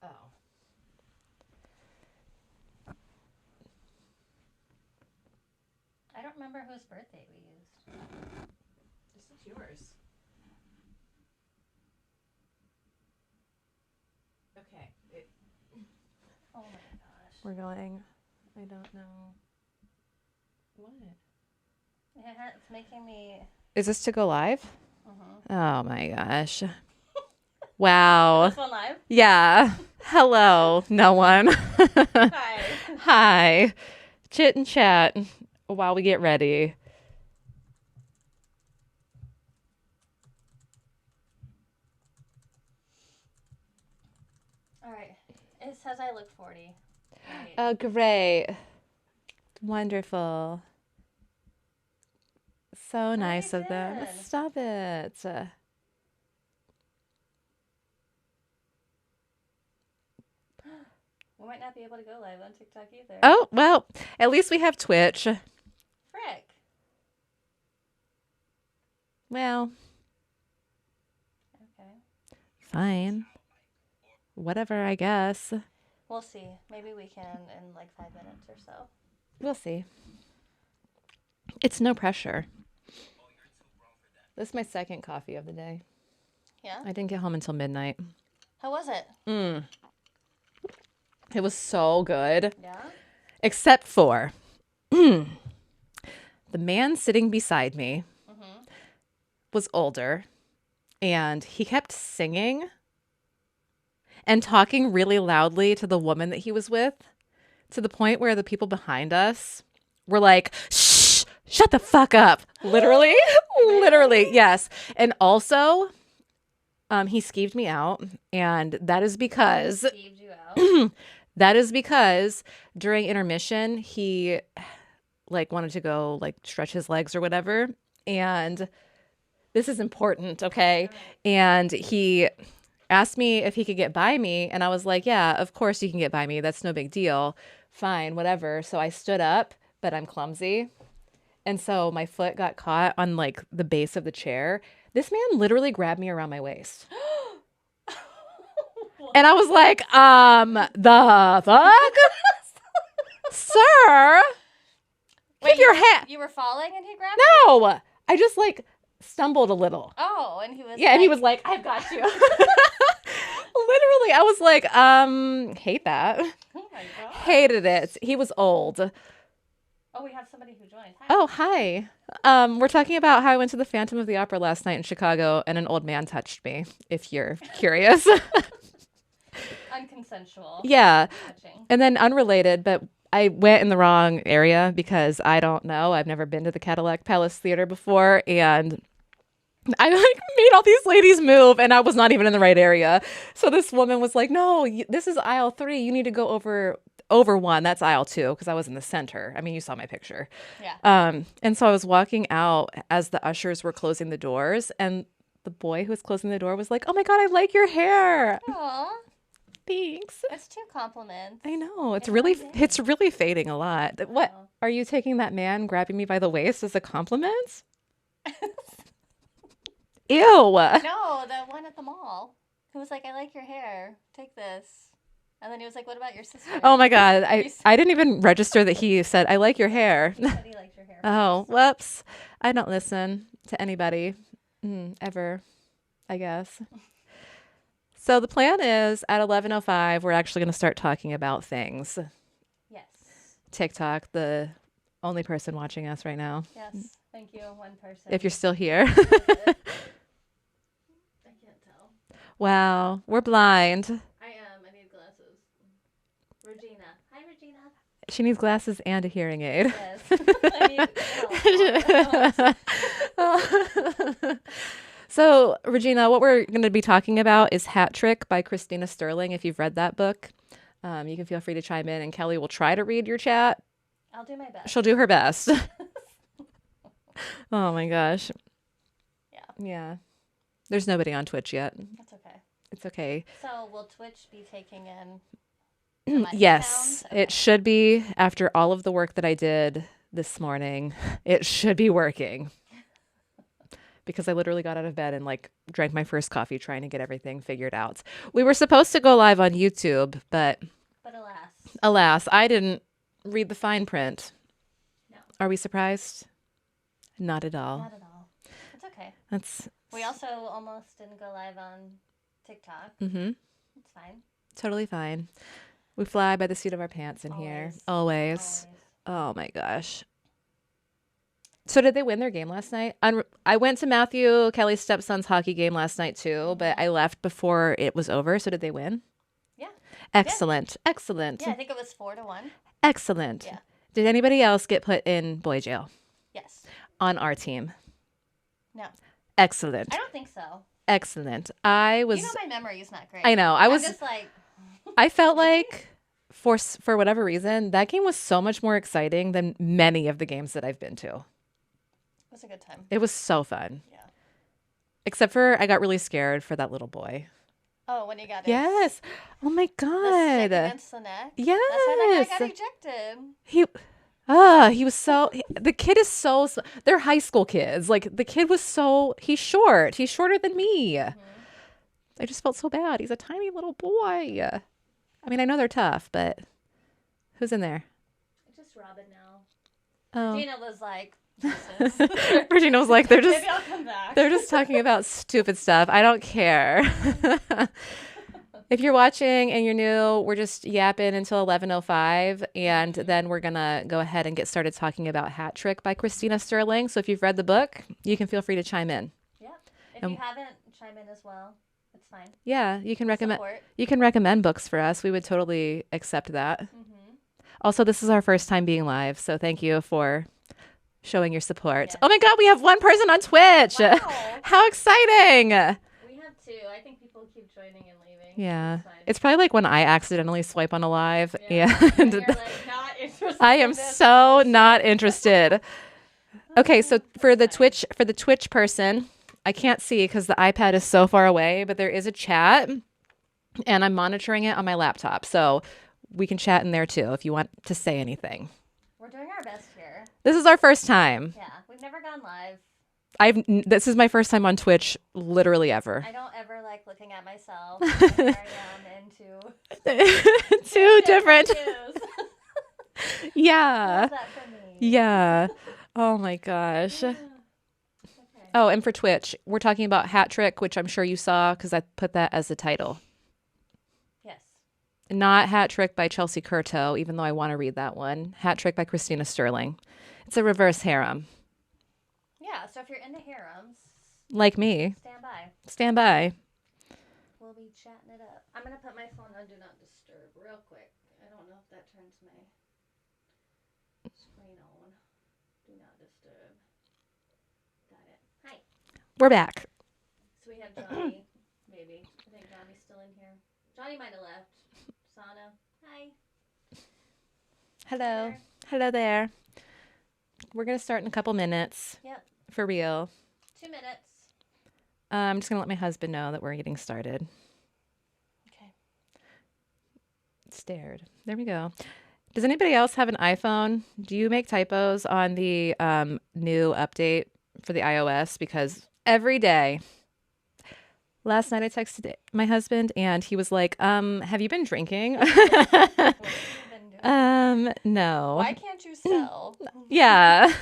Oh. I don't remember whose birthday we used. This is yours. Okay. Oh my gosh. We're going. I don't know. What? It's making me... Is this to go live? Mm-hmm. Oh my gosh. Wow. Is this one live? Yeah. Hello, no one. Hi. Hi. Chit and chat while we get ready. All right. It says I look 40. Right. Oh, great. Wonderful. So nice of them. did. Stop it. We might not be able to go live on TikTok either. Oh, well, at least we have Twitch. Frick. Well, Okay. fine. Whatever, I guess. We'll see. Maybe we can in like 5 minutes or so. We'll see. It's no pressure. This is my second coffee of the day. Yeah? I didn't get home until midnight. How was it? It was so good. Yeah? Except for the man sitting beside me was older, and he kept singing and talking really loudly to the woman that he was with, to the point where the people behind us were like, shh, shut the fuck up. Literally. Literally, yes. And also, he skeeved me out, and that is because... Skeeved you out? That is because during intermission, he like wanted to go like stretch his legs or whatever. And this is important, okay? And he asked me if he could get by me. And I was like, yeah, of course you can get by me. That's no big deal. Fine, whatever. So I stood up, but I'm clumsy. And so my foot got caught on like the base of the chair. This man literally grabbed me around my waist. And I was like, the fuck? Sir, keep your hand. You were falling and he grabbed No, I just like stumbled a little. Oh, and he was Yeah, and he was like, I've got you. Literally, I was like, hate that. Oh my god. Hated it. He was old. Oh, we have somebody who joined. Hi. Oh, hi. We're talking about how I went to the Phantom of the Opera last night in Chicago and an old man touched me, if you're curious. Unconsensual. Yeah. Touching. And then unrelated, but I went in the wrong area because I don't know. I've never been to the Cadillac Palace Theater before. And I like made all these ladies move and I was not even in the right area. So this woman was like, no, this is aisle 3. You need to go over one. That's aisle 2 because I was in the center. I mean, you saw my picture. Yeah. And so I was walking out as the ushers were closing the doors. And the boy who was closing the door was like, oh my God, I like your hair. Aw. Thanks. That's 2 compliments. I know. It's In really one day. it's really fading a lot. What? Oh. Are you taking that man grabbing me by the waist as a compliment? Ew. No, the one at the mall. Who was like, I like your hair. Take this. And then he was like, what about your sister? Oh my God. I didn't even register that he said, I like your hair. He said he liked your hair. Oh, whoops. I don't listen to anybody ever, I guess. So the plan is at 11:05, we're actually going to start talking about things. Yes. TikTok, the only person watching us right now. Yes. Thank you, one person. If you're still here. I can't tell. Wow, we're blind. I am. I need glasses. Regina. Hi, Regina. She needs glasses and a hearing aid. Yes. I need So, Regina, what we're going to be talking about is Hat Trick by Christina Sterling. If you've read that book, you can feel free to chime in, and Kelly will try to read your chat. I'll do my best. She'll do her best. Oh my gosh. Yeah. Yeah. There's nobody on Twitch yet. That's okay. It's okay. So will Twitch be taking in my Yes, sound? Okay. it should be. After all of the work that I did this morning, it should be working. because I literally got out of bed and like drank my first coffee trying to get everything figured out. We were supposed to go live on YouTube, but alas, I didn't read the fine print. No. Are we surprised? Not at all. Not at all. It's okay. That's We also almost didn't go live on TikTok. mm-hmm. It's fine. Totally fine. We fly by the seat of our pants in here. Always. Oh my gosh. So did they win their game last night? I went to Matthew Kelly's stepson's hockey game last night too, but I left before it was over. So did they win? Yeah. Excellent. Yeah. Excellent. Yeah, I think it was 4-1. Excellent. Yeah. Did anybody else get put in boy jail? Yes. On our team? No. Excellent. I don't think so. Excellent. I was. You know my memory is not great. I know. I'm just like. I felt like for whatever reason that game was so much more exciting than many of the games that I've been to. It was a good time. It was so fun. Yeah. Except for I got really scared for that little boy. Oh, when he got it. Yes. Oh my God. The stick against the neck. Yes. That's why that guy got ejected. He was so, the kid is so, they're high school kids. Like the kid was he's short. He's shorter than me. Mm-hmm. I just felt so bad. He's a tiny little boy. I mean, I know they're tough, but who's in there? Just Robin now. Oh. Regina was like, Regina was like, they're just, maybe I'll come back. They're just talking about stupid stuff. I don't care. If you're watching and you're new, we're just yapping until 11:05, and then we're going to go ahead and get started talking about Hat Trick by Christina Sterline. So if you've read the book, you can feel free to chime in. Yeah. If you haven't, chime in as well. It's fine. Yeah, you can recommend books for us. We would totally accept that. Mm-hmm. Also, this is our first time being live, so thank you for showing your support. Yes. Oh my God, we have one person on Twitch. Wow. How exciting. We have two. I think people keep joining and leaving. Yeah. It's probably like when I accidentally swipe on a live. Yeah. And you're like, not interested. I am so not interested. Okay, so for the Twitch person, I can't see because the iPad is so far away, but there is a chat and I'm monitoring it on my laptop. So we can chat in there too if you want to say anything. We're doing our best here. This is our first time. Yeah, we've never gone live. This is my first time on Twitch literally ever. I don't ever like looking at myself. Here I am into two different. Yeah. That for me. Yeah. Oh my gosh. Okay. Oh, and for Twitch, we're talking about Hat Trick, which I'm sure you saw because I put that as the title. Yes. Not Hat Trick by Chelsea Curto, even though I want to read that one. Hat Trick by Christina Sterline. It's a reverse harem. Yeah, so if you're into harems. Like me. Stand by. Stand by. We'll be chatting it up. I'm going to put my phone on Do Not Disturb real quick. I don't know if that turns my screen on. Do Not Disturb. Got it. Hi. We're back. So we have Johnny, maybe. I think Johnny's still in here. Johnny might have left. Sana. Hi. Hello. Hello there. We're going to start in a couple minutes. Yep. For real. 2 minutes. I'm just going to let my husband know that we're getting started. Okay. Stared. There we go. Does anybody else have an iPhone? Do you make typos on the new update for the iOS? Because every day. Last night I texted my husband and he was like, have you been drinking? What have you been doing? No. Why can't you spell? Yeah.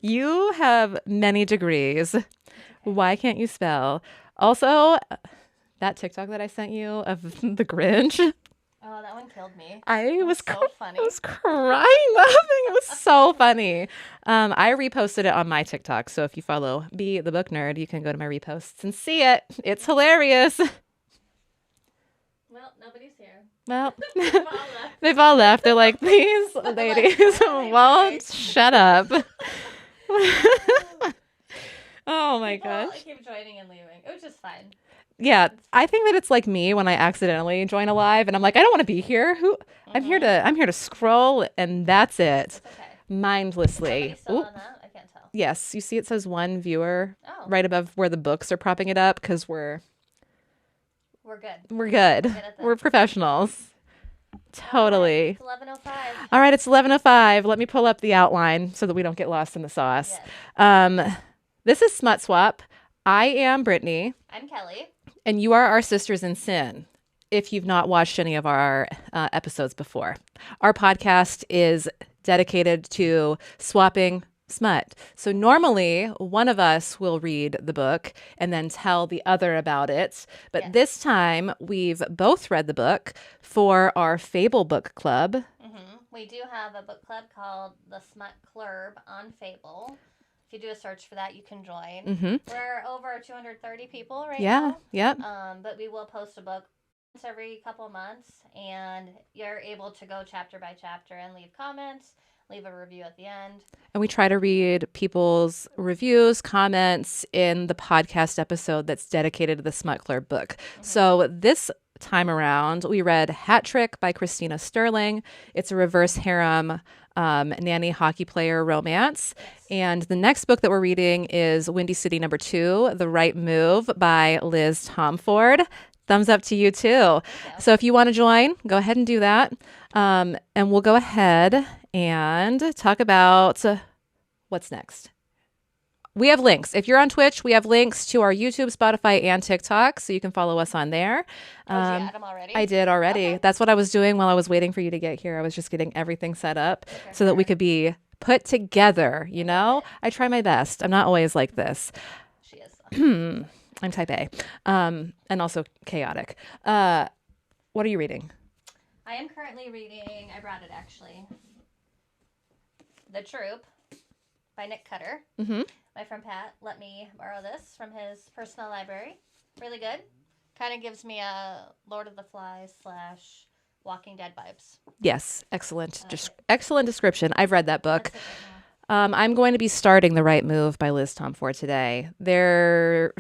You have many degrees. Okay. Why can't you spell? Also, that TikTok that I sent you of the Grinch. Oh, that one killed me. It was so funny. I was crying laughing. It was so funny. I reposted it on my TikTok. So if you follow Be the Book Nerd, you can go to my reposts and see it. It's hilarious. Well, nobody's here. Well, they've all left. They're like, these ladies won't shut up. Oh my gosh. I keep joining and leaving. It was just fine. Yeah, I think that it's like me when I accidentally join a live and I'm like, I don't want to be here. I'm here to scroll and that's it. Okay. Mindlessly. Still on that? I can't tell. Yes, you see it says one viewer right above where the books are propping it up because we're good. We're good. We're professionals. Totally. It's 11:05. All right, it's 11:05. Let me pull up the outline so that we don't get lost in the sauce. Yes. This is Smut Swap. I am Brittany, I'm Kelly. and you are our sisters in sin. If you've not watched any of our episodes before, our podcast is dedicated to swapping smut. So normally one of us will read the book and then tell the other about it. But this time we've both read the book for our Fable book club. We do have a book club called the Smut Clurb on Fable. If you do a search for that, you can join. We're over 230 people right now. Yep. But we will post a book once every couple of months, and you're able to go chapter by chapter and leave comments, leave a review at the end. And we try to read people's reviews, comments in the podcast episode that's dedicated to the Smut Club book. So this time around, we read Hat Trick by Christina Sterling. It's a reverse harem nanny hockey player romance. And the next book that we're reading is Windy City No. 2, The Right Move by Liz Tomford. Thumbs up to you too. So if you want to join, go ahead and do that. And we'll go ahead and talk about what's next. We have links. If you're on Twitch, we have links to our YouTube, Spotify, and TikTok, so you can follow us on there. Did you add them already? I did already. Okay. That's what I was doing while I was waiting for you to get here. I was just getting everything set up so that we could be put together, you know? I try my best. I'm not always like this. She is. I'm type A, and also chaotic. What are you reading? I am currently reading, I brought it actually, The Troop by Nick Cutter. My friend Pat let me borrow this from his personal library. Really good. Kind of gives me a Lord of the Flies / Walking Dead vibes. Yes, excellent. Excellent description. I've read that book. That's it right now. I'm going to be starting The Right Move by Liz Tomford today. There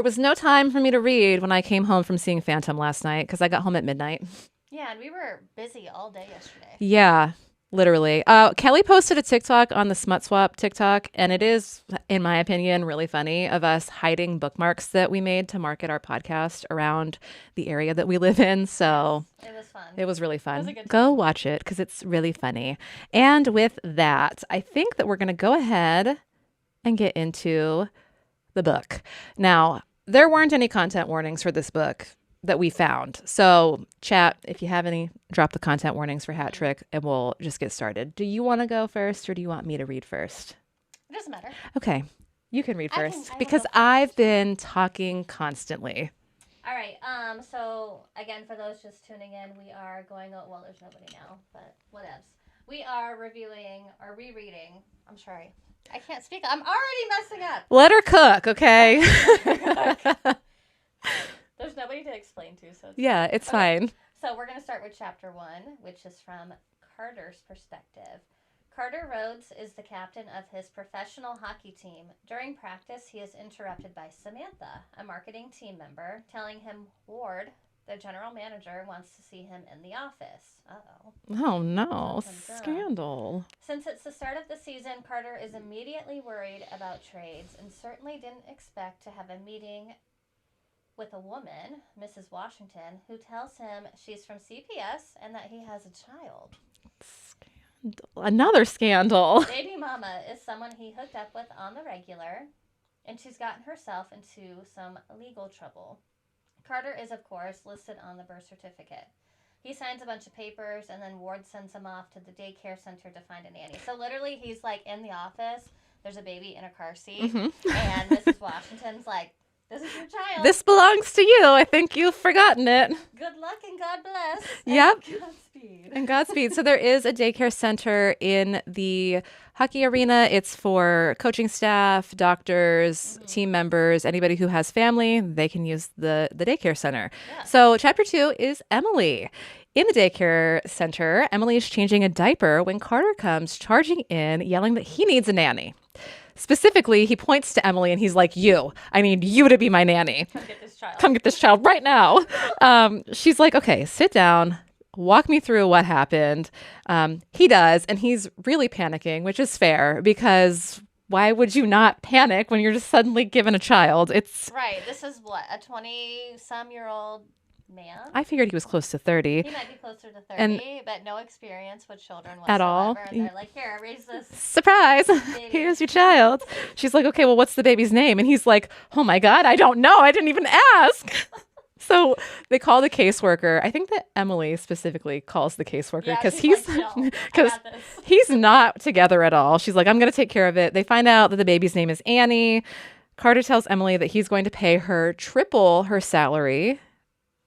was no time for me to read when I came home from seeing Phantom last night because I got home at midnight. Yeah, and we were busy all day yesterday. Yeah, literally. Kelly posted a TikTok on the Smut Swap TikTok, and it is, in my opinion, really funny of us hiding bookmarks that we made to market our podcast around the area that we live in. So It was fun. it was really fun. It was a good Go watch it because it's really funny. And with that, I think that we're going to go ahead and get into the book. Now, there weren't any content warnings for this book that we found. So chat, if you have any, drop the content warnings for Hat Trick and we'll just get started. Do you want to go first or do you want me to read first? It doesn't matter. Okay, you can read I will first go because first. I've been talking constantly. All right. So again, for those just tuning in, we are going. Well, there's nobody now, but whatevs. We are reviewing or rereading. I'm sorry, I can't speak. I'm already messing up. Let her cook, okay? There's nobody to explain to, so Yeah, it's Okay. fine. So we're gonna start with chapter 1, which is from Carter's perspective. Carter Rhodes is the captain of his professional hockey team. During practice, he is interrupted by Samantha, a marketing team member, telling him Ward, the general manager, wants to see him in the office. Uh-oh. Oh no, Something's up. scandal. Since it's the start of the season, Carter is immediately worried about trades and certainly didn't expect to have a meeting with a woman, Mrs. Washington, who tells him she's from CPS and that he has a child. Another scandal. Baby mama is someone he hooked up with on the regular, and she's gotten herself into some legal trouble. Carter is, of course, listed on the birth certificate. He signs a bunch of papers, and then Ward sends him off to the daycare center to find a nanny. So literally, he's like in the office, there's a baby in a car seat, and Mrs. Washington's like, this is your child. This belongs to you. I think you've forgotten it. Good luck and God bless. Yep. And Godspeed. And Godspeed. So there is a daycare center in the hockey arena. It's for coaching staff, doctors, team members, anybody who has family, they can use the daycare center. Yeah. So chapter 2 is Emily. In the daycare center, Emily is changing a diaper when Carter comes charging in, yelling that he needs a nanny. Specifically, he points to Emily and he's like, I need you to be my nanny. Come get this child. Come get this child right now. She's like, okay, sit down. Walk me through what happened. He does. And he's really panicking, which is fair because why would you not panic when you're just suddenly given a child? It's Right. This is what, a 20-some-year-old man. I figured he was close to 30. He might be closer to 30, And- but no experience with children At all. whatsoever. And they're like, here, raise this. Surprise! Baby. Here's your child. She's like, okay, well, what's the baby's name? And he's like, oh my God, I don't know. I didn't even ask. So they call the caseworker. I think that Emily specifically calls the caseworker because she's like, "Chill, I because got this." he's not together at all. She's like, I'm going to take care of it. They find out that the baby's name is Annie. Carter tells Emily that he's going to pay her triple her salary.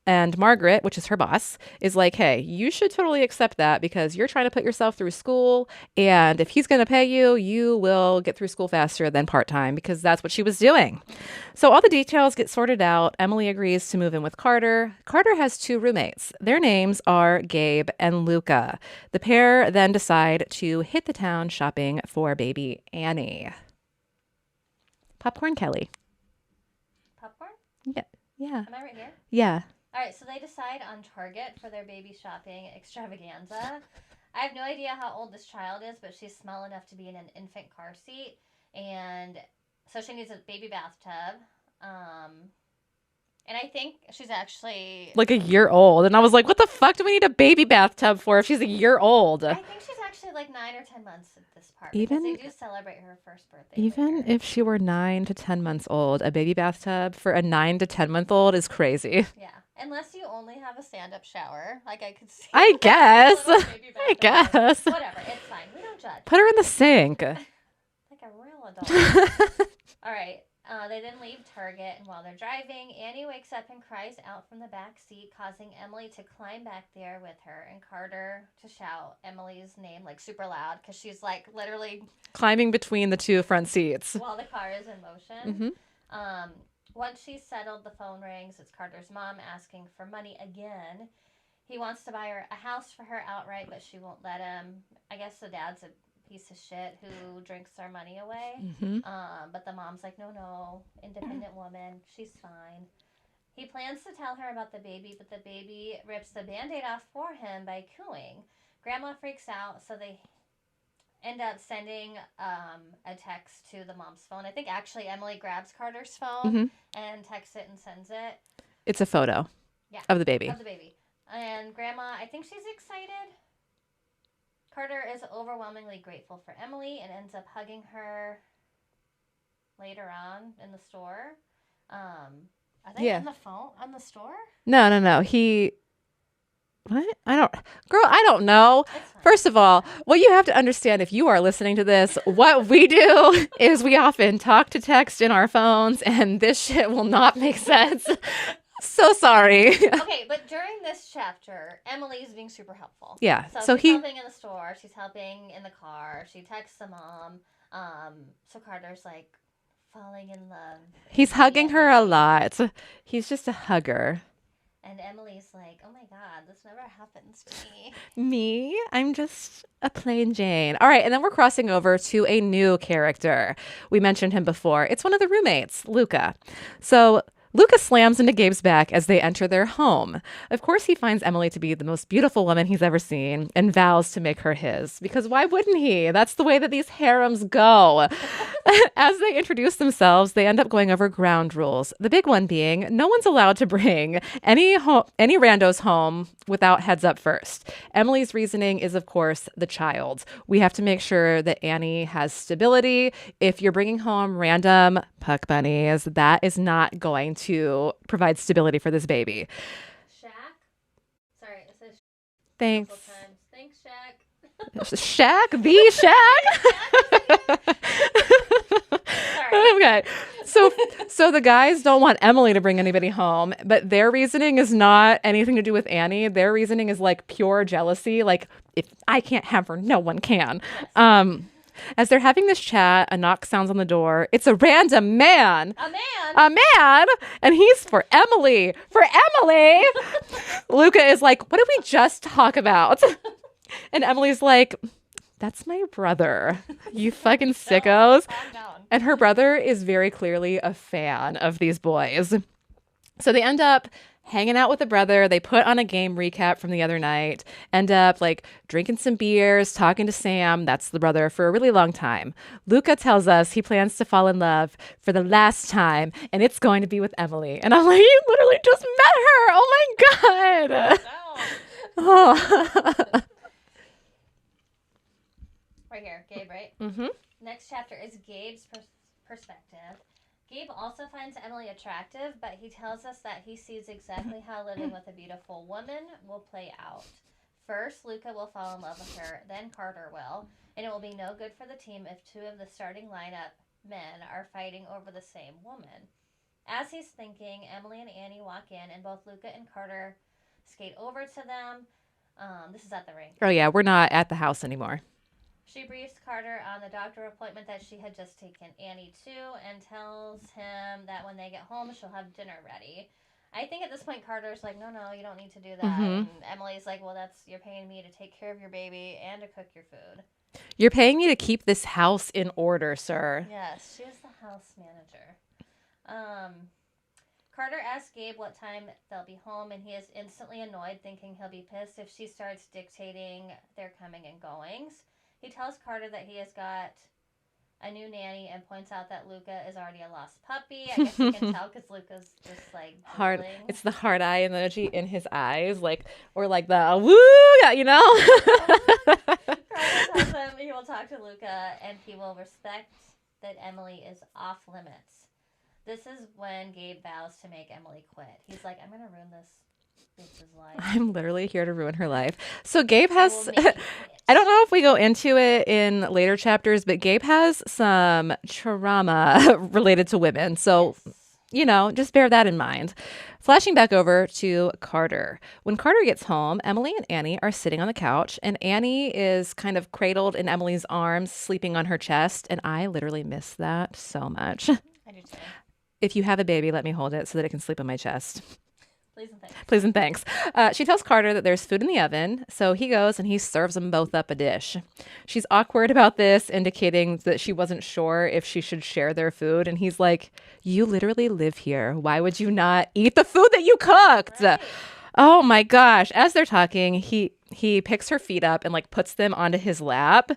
And Margaret, which is her boss, is like, hey, you should totally accept that because you're trying to put yourself through school. And if he's going to pay you, you will get through school faster than part-time because that's what she was doing. So all the details get sorted out. Emily agrees to move in with Carter. Carter has 2 roommates. Their names are Gabe and Luca. The pair then decide to hit the town shopping for baby Annie. Popcorn Kelly. Popcorn? Yeah. Yeah. Am I right here? Yeah. All right, so they decide on Target for their baby shopping extravaganza. I have no idea how old this child is, but she's small enough to be in an infant car seat. And so she needs a baby bathtub. And I think she's actually... like a year old. And I was like, what the fuck do we need a baby bathtub for if she's a year old? I think she's actually like 9 or 10 months at this part. Even- because they do celebrate her first birthday. Even later. if she were 9 to 10 months old, a baby bathtub for a 9 to 10 month old is crazy. Yeah. Unless you only have a stand-up shower. Like I could see. I like, a guess. little baby I bathtub. guess. Whatever. It's fine. We don't judge. Put her in the sink. Like a real adult. All right. They then leave Target, and while they're driving, Annie wakes up and cries out from the back seat, causing Emily to climb back there with her, and Carter to shout Emily's name like super loud because she's like literally Climbing between the 2 front seats. while the car is in motion. Mm-hmm. Once she's settled, the phone rings. It's Carter's mom asking for money again. He wants to buy her a house for her outright, but she won't let him. I guess the dad's a piece of shit who drinks our money away. Mm-hmm. But the mom's like, no, independent woman. She's fine. He plans to tell her about the baby, but the baby rips the Band-Aid off for him by cooing. Grandma freaks out, so they end up sending a text to the mom's phone. I think actually Emily grabs Carter's phone and texts it and sends it. It's a photo of the baby. Of the baby. And Grandma, I think she's excited. Carter is overwhelmingly grateful for Emily and ends up hugging her later on in the store. Are they on the phone on the store? No. What? I don't know. First of all, what you have to understand if you are listening to this, what we do is we often talk to text in our phones and this shit will not make sense. So sorry. Okay, but during this chapter, Emily's being super helpful. Yeah. So she's helping in the store. She's helping in the car. She texts the mom. So Carter's like falling in love. He's hugging her a lot. He's just a hugger. And Emily's like, oh my God, this never happens to me. Me? I'm just a plain Jane. All right, and then we're crossing over to a new character. We mentioned him before. It's one of the roommates, Luca. So Luca slams into Gabe's back as they enter their home. Of course, he finds Emily to be the most beautiful woman he's ever seen and vows to make her his. Because why wouldn't he? That's the way that these harems go. As they introduce themselves, they end up going over ground rules. The big one being, no one's allowed to bring any randos home without heads up first. Emily's reasoning is, of course, the child. We have to make sure that Annie has stability. If you're bringing home random puck bunnies, that is not going to provide stability for this baby. Shaq? Sorry, it says Thanks. multiple times. Thanks, Shaq. Shaq? The Shaq? Okay. So the guys don't want Emily to bring anybody home, but their reasoning is not anything to do with Annie. Their reasoning is like pure jealousy. Like, if I can't have her, no one can. Yes. As they're having this chat, a knock sounds on the door. It's a random man. A man? And he's for Emily. For Emily! Luca is like, what did we just talk about? And Emily's like, that's my brother. You fucking sickos. And her brother is very clearly a fan of these boys. So they end up hanging out with a brother. They put on a game recap from the other night, end up like drinking some beers, talking to Sam, that's the brother, for a really long time. Luca tells us he plans to fall in love for the last time, and it's going to be with Emily. And I'm like, you literally just met her. Oh my God. Oh. Right here, Gabe, right? Mm-hmm. Next chapter is Gabe's perspective. Gabe also finds Emily attractive, but he tells us that he sees exactly how living with a beautiful woman will play out. First, Luca will fall in love with her, then Carter will, and it will be no good for the team if two of the starting lineup men are fighting over the same woman. As he's thinking, Emily and Annie walk in, and both Luca and Carter skate over to them. This is at the rink. Oh, yeah, we're not at the house anymore. She briefs Carter on the doctor appointment that she had just taken Annie to and tells him that when they get home, she'll have dinner ready. I think at this point, Carter's like, no, you don't need to do that. Mm-hmm. And Emily's like, well, you're paying me to take care of your baby and to cook your food. You're paying me to keep this house in order, sir. Yes, she is the house manager. Carter asks Gabe what time they'll be home, and he is instantly annoyed, thinking he'll be pissed if she starts dictating their coming and goings. He tells Carter that he has got a new nanny and points out that Luca is already a lost puppy. I guess you can tell because Luca's just like hard. drooling. It's the hard eye emoji in his eyes, like, or like the woo, you know. Carter tells him he will talk to Luca and he will respect that Emily is off limits. This is when Gabe vows to make Emily quit. He's like, I'm gonna ruin this bitch's life. I'm literally here to ruin her life. So Gabe has. I don't know if we go into it in later chapters, but Gabe has some trauma related to women. So, you know, just bear that in mind. Flashing back over to Carter. When Carter gets home, Emily and Annie are sitting on the couch, and Annie is kind of cradled in Emily's arms, sleeping on her chest. And I literally miss that so much. I do too. If you have a baby, let me hold it so that it can sleep on my chest. Please and thanks. Please and thanks. She tells Carter that there's food in the oven, so he goes and he serves them both up a dish. She's awkward about this, indicating that she wasn't sure if she should share their food, and he's like, you literally live here. Why would you not eat the food that you cooked? Right. Oh my gosh. As they're talking, he picks her feet up and like puts them onto his lap.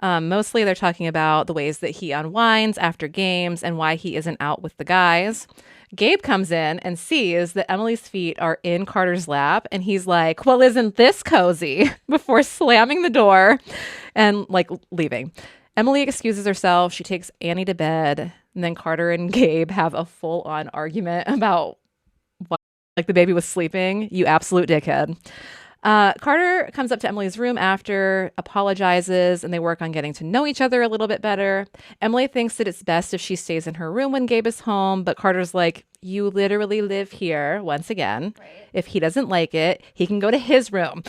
Mostly they're talking about the ways that he unwinds after games and why he isn't out with the guys. Gabe comes in and sees that Emily's feet are in Carter's lap, and he's like, well, isn't this cozy? Before slamming the door and like leaving. Emily excuses herself. She takes Annie to bed, and then Carter and Gabe have a full-on argument about why like the baby was sleeping. You absolute dickhead. Carter comes up to Emily's room after, apologizes, and they work on getting to know each other a little bit better. Emily thinks that it's best if she stays in her room when Gabe is home, but Carter's like, you literally live here once again. Right. If he doesn't like it, he can go to his room.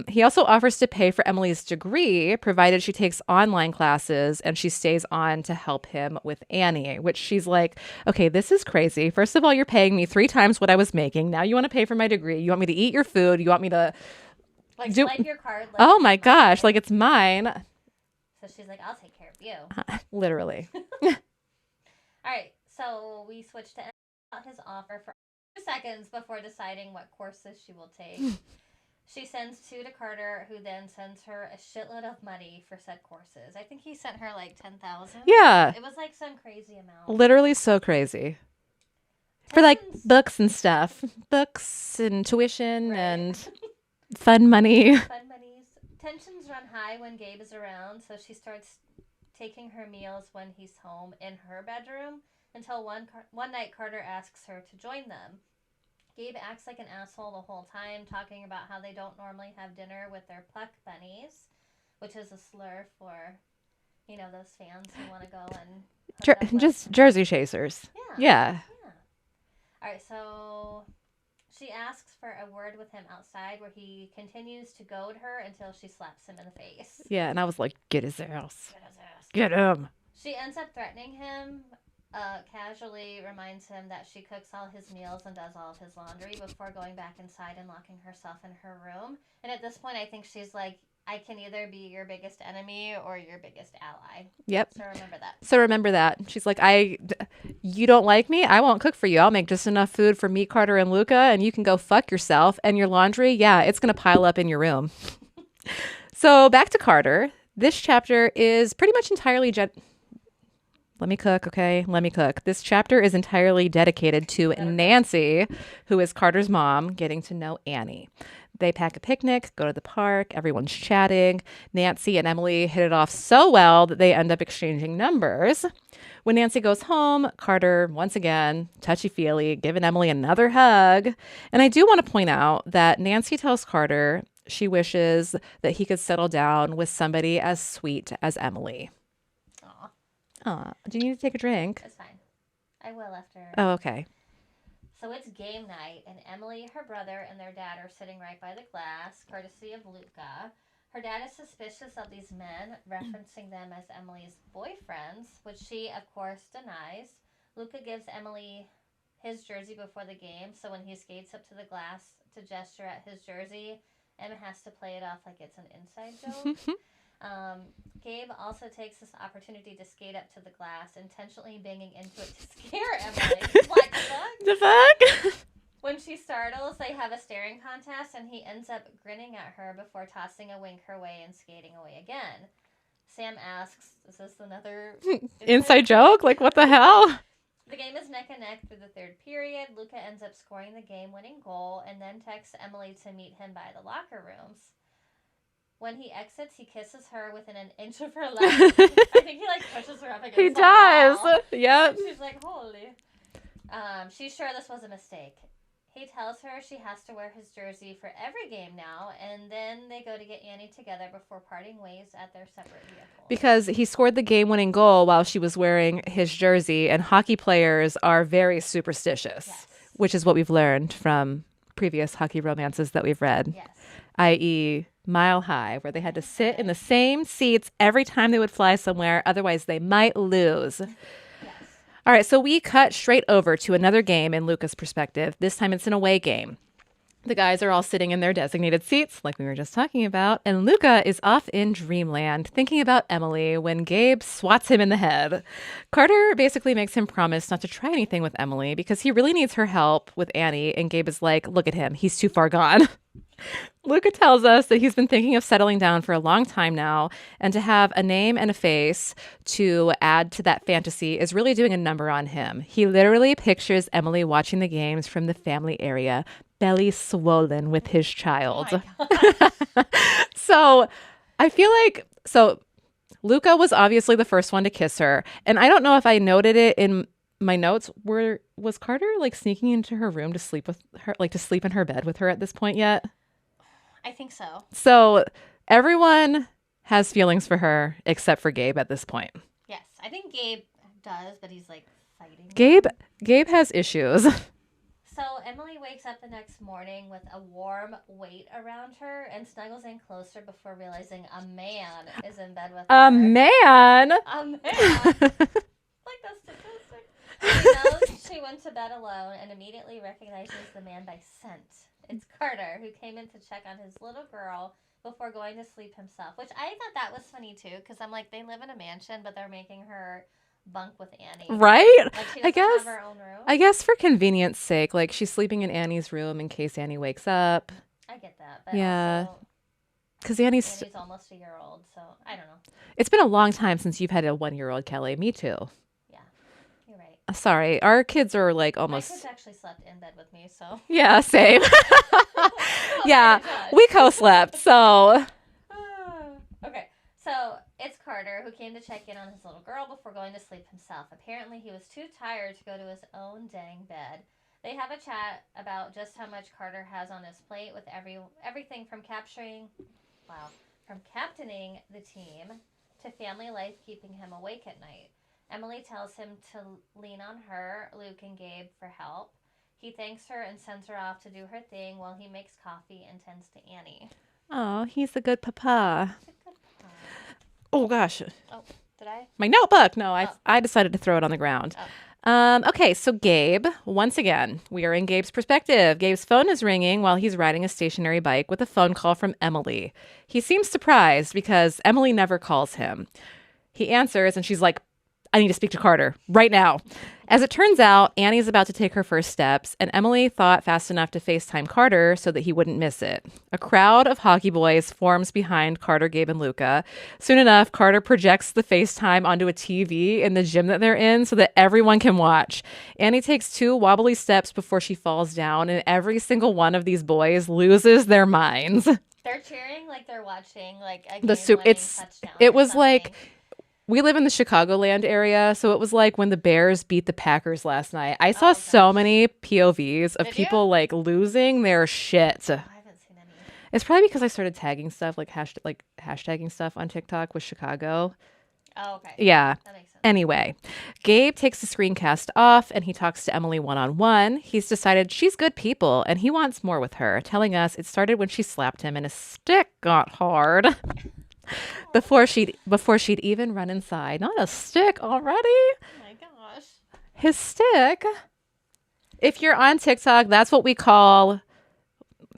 He also offers to pay for Emily's degree, provided she takes online classes and she stays on to help him with Annie, which she's like, okay, this is crazy. First of all, you're paying me 3 times what I was making. Now you want to pay for my degree. You want me to eat your food. You want me to like swipe your card. Like oh my gosh, like it's mine. So she's like, I'll take care of you. Literally. All right, so we switch to his offer for 2 seconds before deciding what courses she will take. She sends 2 to Carter, who then sends her a shitload of money for said courses. I think he sent her like 10,000. Yeah. It was like some crazy amount. Literally so crazy. For like books and stuff. Books and tuition and fun money. Fun monies. Tensions run high when Gabe is around, so she starts taking her meals when he's home in her bedroom until one night Carter asks her to join them. Gabe acts like an asshole the whole time, talking about how they don't normally have dinner with their pluck bunnies, which is a slur for, you know, those fans who want to go and just Jersey chasers. Yeah. All right, so she asks for a word with him outside, where he continues to goad her until she slaps him in the face. Yeah, and I was like, get his ass. Get him. She ends up threatening him. Casually reminds him that she cooks all his meals and does all of his laundry before going back inside and locking herself in her room. And at this point, I think she's like, I can either be your biggest enemy or your biggest ally. Yep. So remember that. She's like, you don't like me? I won't cook for you. I'll make just enough food for me, Carter, and Luca, and you can go fuck yourself. And your laundry, yeah, it's going to pile up in your room. So back to Carter. This chapter is pretty much entirely let me cook, okay? Let me cook. This chapter is entirely dedicated to Nancy, who is Carter's mom, getting to know Annie. They pack a picnic, go to the park, everyone's chatting. Nancy and Emily hit it off so well that they end up exchanging numbers. When Nancy goes home, Carter, once again, touchy-feely, giving Emily another hug. And I do want to point out that Nancy tells Carter she wishes that he could settle down with somebody as sweet as Emily. Aw, do you need to take a drink? It's fine. I will after. Oh, okay. So it's game night, and Emily, her brother, and their dad are sitting right by the glass, courtesy of Luca. Her dad is suspicious of these men, referencing them as Emily's boyfriends, which she, of course, denies. Luca gives Emily his jersey before the game, so when he skates up to the glass to gesture at his jersey, Emma has to play it off like it's an inside joke. Gabe also takes this opportunity to skate up to the glass, intentionally banging into it to scare Emily. What the fuck? When she startles, they have a staring contest, and he ends up grinning at her before tossing a wink her way and skating away again. Sam asks, is this another inside joke? Like, what the hell? The game is neck and neck through the third period. Luca ends up scoring the game-winning goal and then texts Emily to meet him by the locker rooms. When he exits, he kisses her within an inch of her leg. I think he pushes her up against the wall. He does. Yep. She's like, holy. She's sure this was a mistake. He tells her she has to wear his jersey for every game now, and then they go to get Annie together before parting ways at their separate vehicles. Because he scored the game-winning goal while she was wearing his jersey, and hockey players are very superstitious, yes. Which is what we've learned from previous hockey romances that we've read, yes. i.e., Mile High, where they had to sit in the same seats every time they would fly somewhere. Otherwise, they might lose. Yes. All right, so we cut straight over to another game in Luca's perspective. This time it's an away game. The guys are all sitting in their designated seats, like we were just talking about, and Luca is off in dreamland thinking about Emily when Gabe swats him in the head. Carter basically makes him promise not to try anything with Emily because he really needs her help with Annie, and Gabe is like, look at him, he's too far gone. Luca tells us that he's been thinking of settling down for a long time now, and to have a name and a face to add to that fantasy is really doing a number on him. He literally pictures Emily watching the games from the family area, belly swollen with his child. Oh so I feel like, Luca was obviously the first one to kiss her, and I don't know if I noted it in my notes. Was Carter sneaking into her room to sleep with her, to sleep in her bed with her at this point yet? I think so. So everyone has feelings for her except for Gabe at this point. Yes, I think Gabe does, but he's fighting. Gabe has issues. So Emily wakes up the next morning with a warm weight around her and snuggles in closer before realizing a man is in bed with her. A man? A man. Like the statistic. She knows she went to bed alone and immediately recognizes the man by scent. It's Carter, who came in to check on his little girl before going to sleep himself, which I thought that was funny, too, because I'm like, they live in a mansion, but they're making her bunk with Annie. Right? She doesn't have her own room. I guess for convenience sake, she's sleeping in Annie's room in case Annie wakes up. I get that, but yeah. Because Annie's almost a year old, so I don't know. It's been a long time since you've had a 1-year-old, Kelly. Me too. You're right. Sorry, our kids are almost. My kids actually slept in bed with me, so. Yeah, same. Yeah, we co-slept, so. Okay, so it's Carter who came to check in on his little girl before going to sleep himself. Apparently, he was too tired to go to his own dang bed. They have a chat about just how much Carter has on his plate with everything from captaining the team to family life keeping him awake at night. Emily tells him to lean on her, Luke, and Gabe for help. He thanks her and sends her off to do her thing while he makes coffee and tends to Annie. Oh, he's a good papa. Oh, gosh. Oh, did I? My notebook. No, I decided to throw it on the ground. Okay, so Gabe, once again, we are in Gabe's perspective. Gabe's phone is ringing while he's riding a stationary bike with a phone call from Emily. He seems surprised because Emily never calls him. He answers and she's like, I need to speak to Carter right now. As it turns out, Annie's about to take her first steps, and Emily thought fast enough to FaceTime Carter so that he wouldn't miss it. A crowd of hockey boys forms behind Carter, Gabe, and Luca. Soon enough, Carter projects the FaceTime onto a TV in the gym that they're in so that everyone can watch. Annie takes 2 wobbly steps before she falls down, and every single one of these boys loses their minds. They're cheering like they're watching like a The game-winning touchdown. it or was like something. we live in the Chicagoland area, so it was like when the Bears beat the Packers last night. I saw Oh, so gosh. many POVs of Did people you? like losing their shit. I haven't seen any. It's probably because I started tagging stuff like hashtagging stuff on TikTok with Chicago. Oh, okay. Yeah. That makes sense. Anyway, Gabe takes the screencast off and he talks to Emily one-on-one. He's decided she's good people and he wants more with her, telling us it started when she slapped him and his stick got hard. Before she'd even run inside. Not a stick already. Oh my gosh. His stick. If you're on TikTok, that's what we call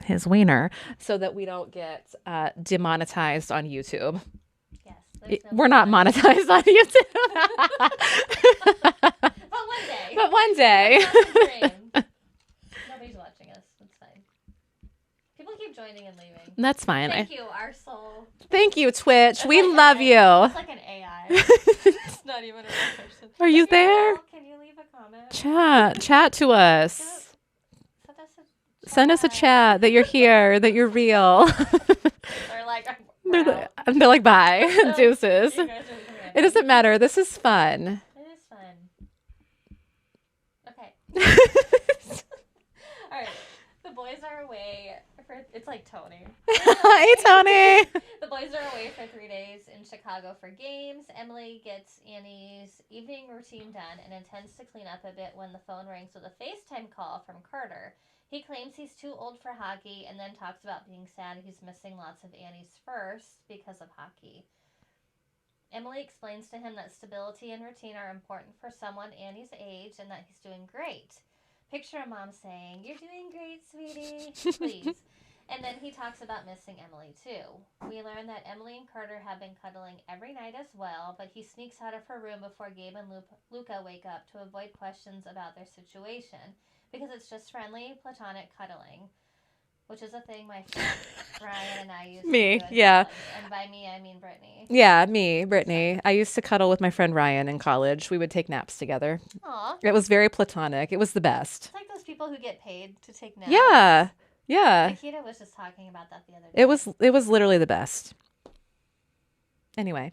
his wiener, so that we don't get demonetized on YouTube. Yes. there's no We're not money. monetized on YouTube. But one day. But one day. That's the dream. Nobody's watching us. That's fine. People keep joining and leaving. That's fine. Thank you, our soul. Thank you, Twitch. It's We like love an you. It's like an AI. It's not even a real person. Are you If you're there? real, can you leave a comment? Chat to us. Send us a chat that you're here, that you're real. They're like, wow. They're like, bye. Deuces. You guys are great. It doesn't matter. This is fun. It is fun. Okay. All right. The boys are away for. It's like Tony. Hey, Tony. The boys are away for 3 days in Chicago for games. Emily gets Annie's evening routine done and intends to clean up a bit when the phone rings with a FaceTime call from Carter. He claims he's too old for hockey and then talks about being sad he's missing lots of Annie's first because of hockey. Emily explains to him that stability and routine are important for someone Annie's age and that he's doing great. Picture a mom saying, "You're doing great, sweetie," please. And then he talks about missing Emily, too. We learn that Emily and Carter have been cuddling every night as well, but he sneaks out of her room before Gabe and Luca wake up to avoid questions about their situation, because it's just friendly, platonic cuddling, which is a thing my friend Ryan and I used Me, to do in yeah. college. And by me, I mean Brittany. Yeah, me, Brittany. I used to cuddle with my friend Ryan in college. We would take naps together. Aw. It was very platonic. It was the best. It's like those people who get paid to take naps. Yeah. Yeah. Nikita was just talking about that the other day. It was literally the best. Anyway,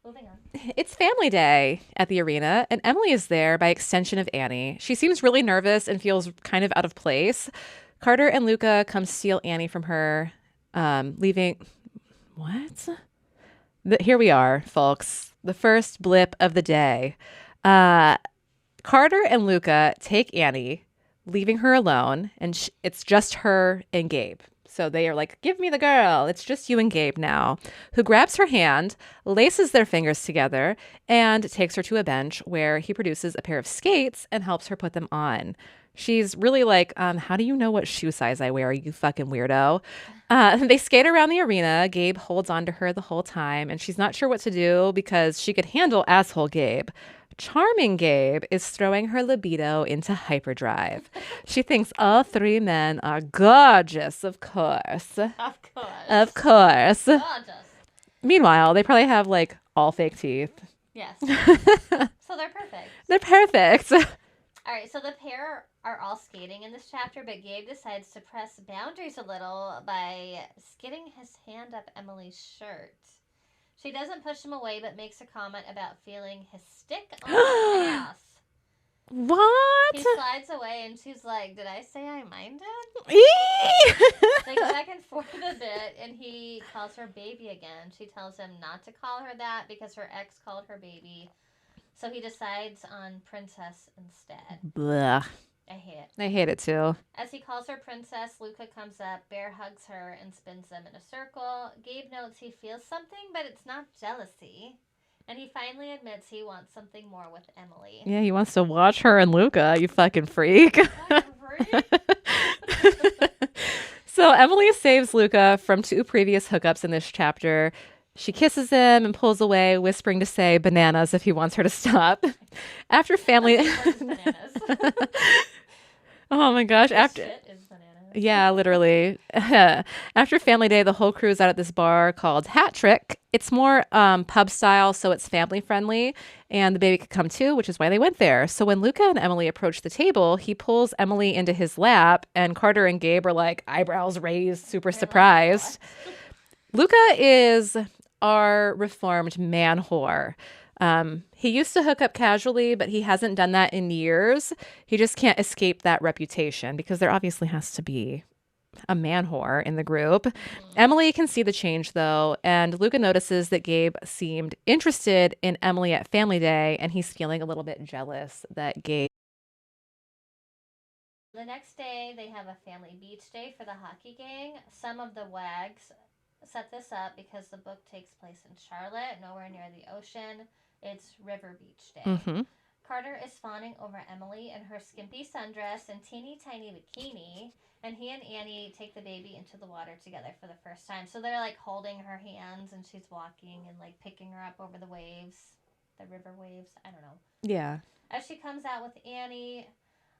Moving on. it's family day at the arena, and Emily is there by extension of Annie. She seems really nervous and feels kind of out of place. Carter and Luca come steal Annie from her, leaving. What? Here we are, folks. The first blip of the day. Carter and Luca take Annie, leaving her alone, and it's just her and Gabe. So they are like, "Give me the girl. It's just you and Gabe now," who grabs her hand, laces their fingers together, and takes her to a bench where he produces a pair of skates and helps her put them on. She's really like, how do you know what shoe size I wear, you fucking weirdo? They skate around the arena. Gabe holds on to her the whole time, and she's not sure what to do because she could handle asshole Gabe. Charming Gabe is throwing her libido into hyperdrive. She thinks all 3 men are gorgeous, of course. Of course. Of course. Gorgeous. Meanwhile, they probably have like all fake teeth. Yes. So they're perfect. They're perfect. All right, so the pair are all skating in this chapter, but Gabe decides to press boundaries a little by skidding his hand up Emily's shirt. She doesn't push him away, but makes a comment about feeling his stick on her ass. What? He slides away, and she's like, "Did I say I minded?" Eee! They go back and forth a bit, and he calls her baby again. She tells him not to call her that because her ex called her baby. So he decides on princess instead. Blah. I hate it. I hate it too. As he calls her princess, Luca comes up, bear hugs her, and spins them in a circle. Gabe notes he feels something, but it's not jealousy. And he finally admits he wants something more with Emily. Yeah, he wants to watch her and Luca, you fucking freak. So Emily saves Luca from 2 previous hookups in this chapter. She kisses him and pulls away, whispering to say bananas if he wants her to stop. After family... Oh my gosh. Shit is bananas. Yeah, literally. After family day, the whole crew's out at this bar called Hat Trick. It's more pub style, so it's family friendly, and the baby could come too, which is why they went there. So when Luca and Emily approach the table, he pulls Emily into his lap, and Carter and Gabe are like eyebrows raised, super surprised. Luca is our reformed man whore. He used to hook up casually, but he hasn't done that in years. He just can't escape that reputation because there obviously has to be a man whore in the group. Emily can see the change though, and Luca notices that Gabe seemed interested in Emily at family day, and he's feeling a little bit jealous that Gabe... The next day, they have a family beach day for the hockey gang. Some of the wags set this up because the book takes place in Charlotte, nowhere near the ocean. It's River Beach Day. Mm-hmm. Carter is fawning over Emily in her skimpy sundress and teeny tiny bikini, and he and Annie take the baby into the water together for the first time. So they're like holding her hands, and she's walking and like picking her up over the waves, the river waves. I don't know. Yeah. As she comes out with Annie,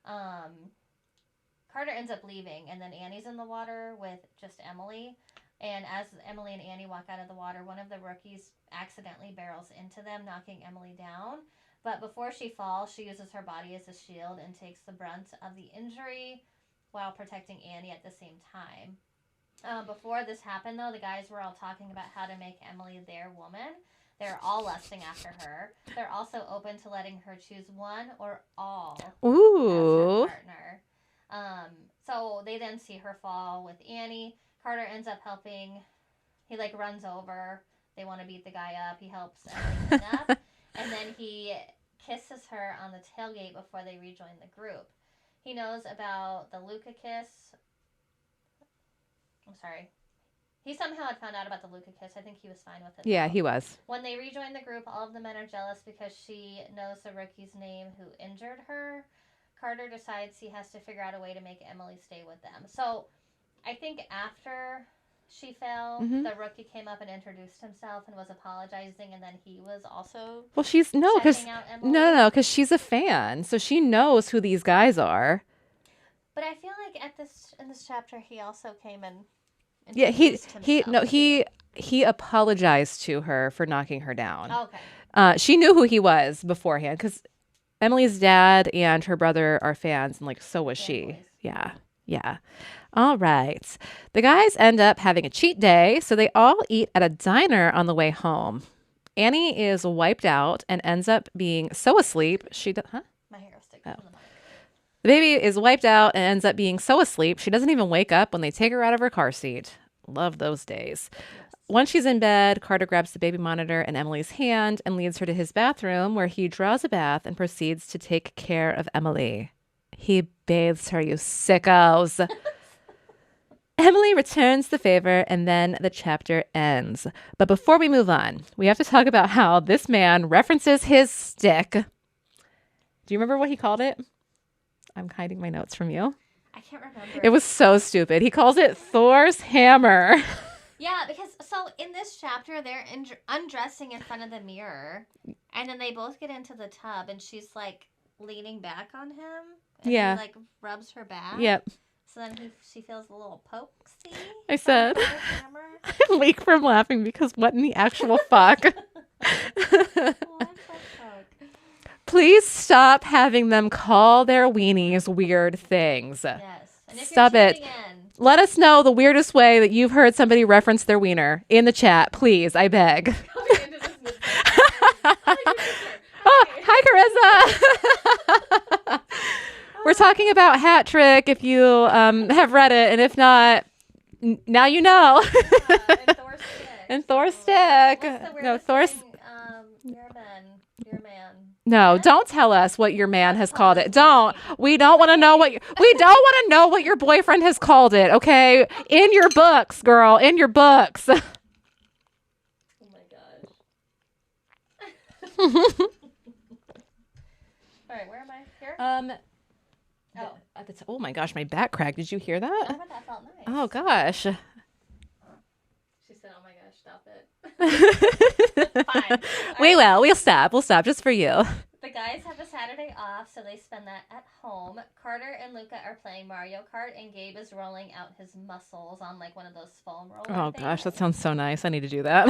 Carter ends up leaving, and then Annie's in the water with just Emily. And as Emily and Annie walk out of the water, one of the rookies accidentally barrels into them, knocking Emily down. But before she falls, she uses her body as a shield and takes the brunt of the injury while protecting Annie at the same time. Before this happened, though, the guys were all talking about how to make Emily their woman. They're all lusting after her. They're also open to letting her choose one or all Ooh. as her partner. So they then see her fall with Annie. Carter ends up helping. He like runs over. They want to beat the guy up. He helps Emily clean up. And then he kisses her on the tailgate before they rejoin the group. He knows about the Luca kiss. I'm sorry. He somehow had found out about the Luca kiss. I think he was fine with it. Yeah, he was. When they rejoin the group, all of the men are jealous because she knows the rookie's name who injured her. Carter decides he has to figure out a way to make Emily stay with them. So I think after she fell, the rookie came up and introduced himself and was apologizing, and then he was also checking out Emily. because she's a fan, so she knows who these guys are. But I feel like in this chapter, he also came and Yeah, himself. he apologized to her for knocking her down. Okay. She knew who he was beforehand because Emily's dad and her brother are fans, and like so was she. Boys. Yeah. All right. The guys end up having a cheat day, so they all eat at a diner on the way home. Annie is wiped out and ends up being so asleep My hair sticks to the mic. The baby is wiped out and ends up being so asleep she doesn't even wake up when they take her out of her car seat. Love those days. Yes. Once she's in bed, Carter grabs the baby monitor in Emily's hand and leads her to his bathroom, where he draws a bath and proceeds to take care of Emily. He bathes her, you sickos. Emily returns the favor, and then the chapter ends. But before we move on, we have to talk about how this man references his stick. Do you remember what he called it? I'm hiding my notes from you. I can't remember. It was so stupid. He calls it Thor's hammer. Yeah, because so in this chapter, they're undressing in front of the mirror, and then they both get into the tub, and she's like leaning back on him. And he like rubs her back. Yep. So then she feels a little pokesy. I said, I'm weak from laughing because what in the actual fuck? Please stop having them call their weenies weird things. Yes. And if stop it. Let us know the weirdest way that you've heard somebody reference their wiener in the chat, please. I beg. Oh, hi, Carissa. We're talking about Hat Trick if you have read it, and if not, now you know. And Thor's stick. No, Thor's. Your man. No, don't tell us what your man has called it. Don't. We don't want to know what your boyfriend has called it, okay? In your books, girl, in your books. Oh my gosh. All right, where am I? Here? Oh my gosh, my back cracked. Did you hear that? Oh, but that felt nice. Oh gosh. She said, oh my gosh, stop it. Fine. We'll stop. We'll stop just for you. The guys have a Saturday off, so they spend that at home. Carter and Luca are playing Mario Kart, and Gabe is rolling out his muscles on like one of those foam roller Oh things. gosh, that sounds so nice. I need to do that.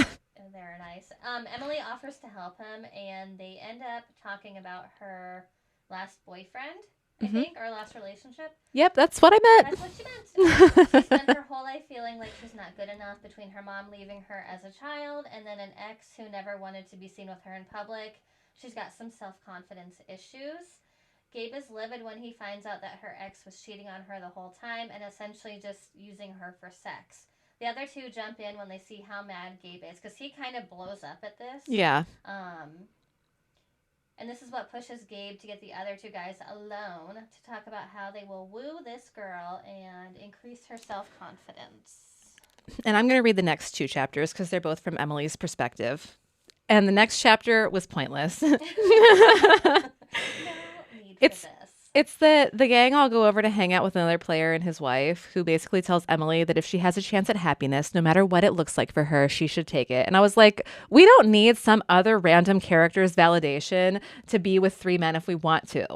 They're nice. Emily offers to help him, and they end up talking about her last boyfriend, I think, or last relationship. Yep, that's what I meant. That's what she meant. She spent her whole life feeling like she's not good enough between her mom leaving her as a child and then an ex who never wanted to be seen with her in public. She's got some self-confidence issues. Gabe is livid when he finds out that her ex was cheating on her the whole time and essentially just using her for sex. The other two jump in when they see how mad Gabe is, because he kind of blows up at this. Yeah. And this is what pushes Gabe to get the other two guys alone to talk about how they will woo this girl and increase her self-confidence. And I'm going to read the next two chapters because they're both from Emily's perspective. And the next chapter was pointless. No need for this. It's the gang all go over to hang out with another player and his wife, who basically tells Emily that if she has a chance at happiness, no matter what it looks like for her, she should take it. And I was like, we don't need some other random character's validation to be with three men if we want to.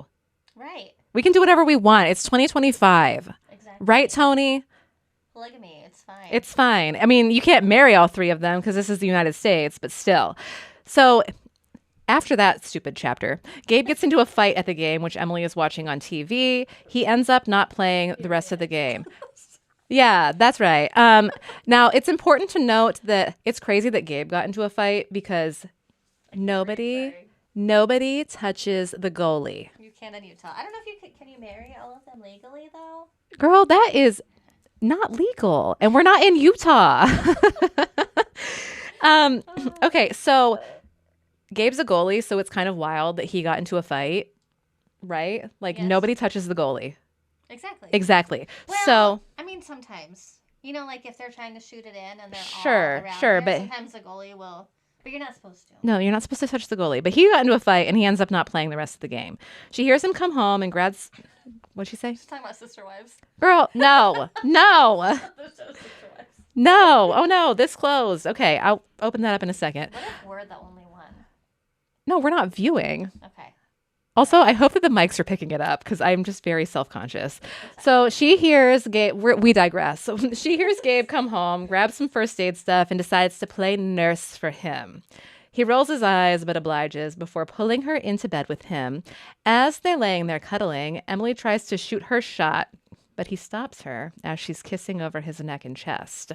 Right. We can do whatever we want. It's 2025. Exactly. Right, Tony? Polygamy, it's fine. It's fine. I mean, you can't marry all three of them because this is the United States, but still. So after that stupid chapter, Gabe gets into a fight at the game, which Emily is watching on TV. He ends up not playing the rest of the game. Yeah, that's right. Now, it's important to note that it's crazy that Gabe got into a fight because nobody touches the goalie. You can in Utah. I don't know if can you marry all of them legally, though? Girl, that is not legal. And we're not in Utah. Okay, so Gabe's a goalie, so it's kind of wild that he got into a fight, right? Like, Yes. Nobody touches the goalie. Exactly. Well, So, I mean, sometimes. You know, like if they're trying to shoot it in and they're Sure, all around sure, there, but- sometimes the goalie will. But you're not supposed to. no, you're not supposed to touch the goalie. But he got into a fight, and he ends up not playing the rest of the game. She hears him come home and grabs... What'd she say? She's talking about Sister Wives. Girl, no. No. The show Sister Wives. No. Oh, no. This closed. Okay, I'll open that up in a second. What if we're the only one? No, we're not viewing. Okay. Also, I hope that the mics are picking it up because I'm just very self-conscious. So she hears Gabe, we digress. So she hears Gabe come home, grabs some first aid stuff, and decides to play nurse for him. He rolls his eyes but obliges before pulling her into bed with him. As they're laying there cuddling, Emily tries to shoot her shot, but he stops her as she's kissing over his neck and chest.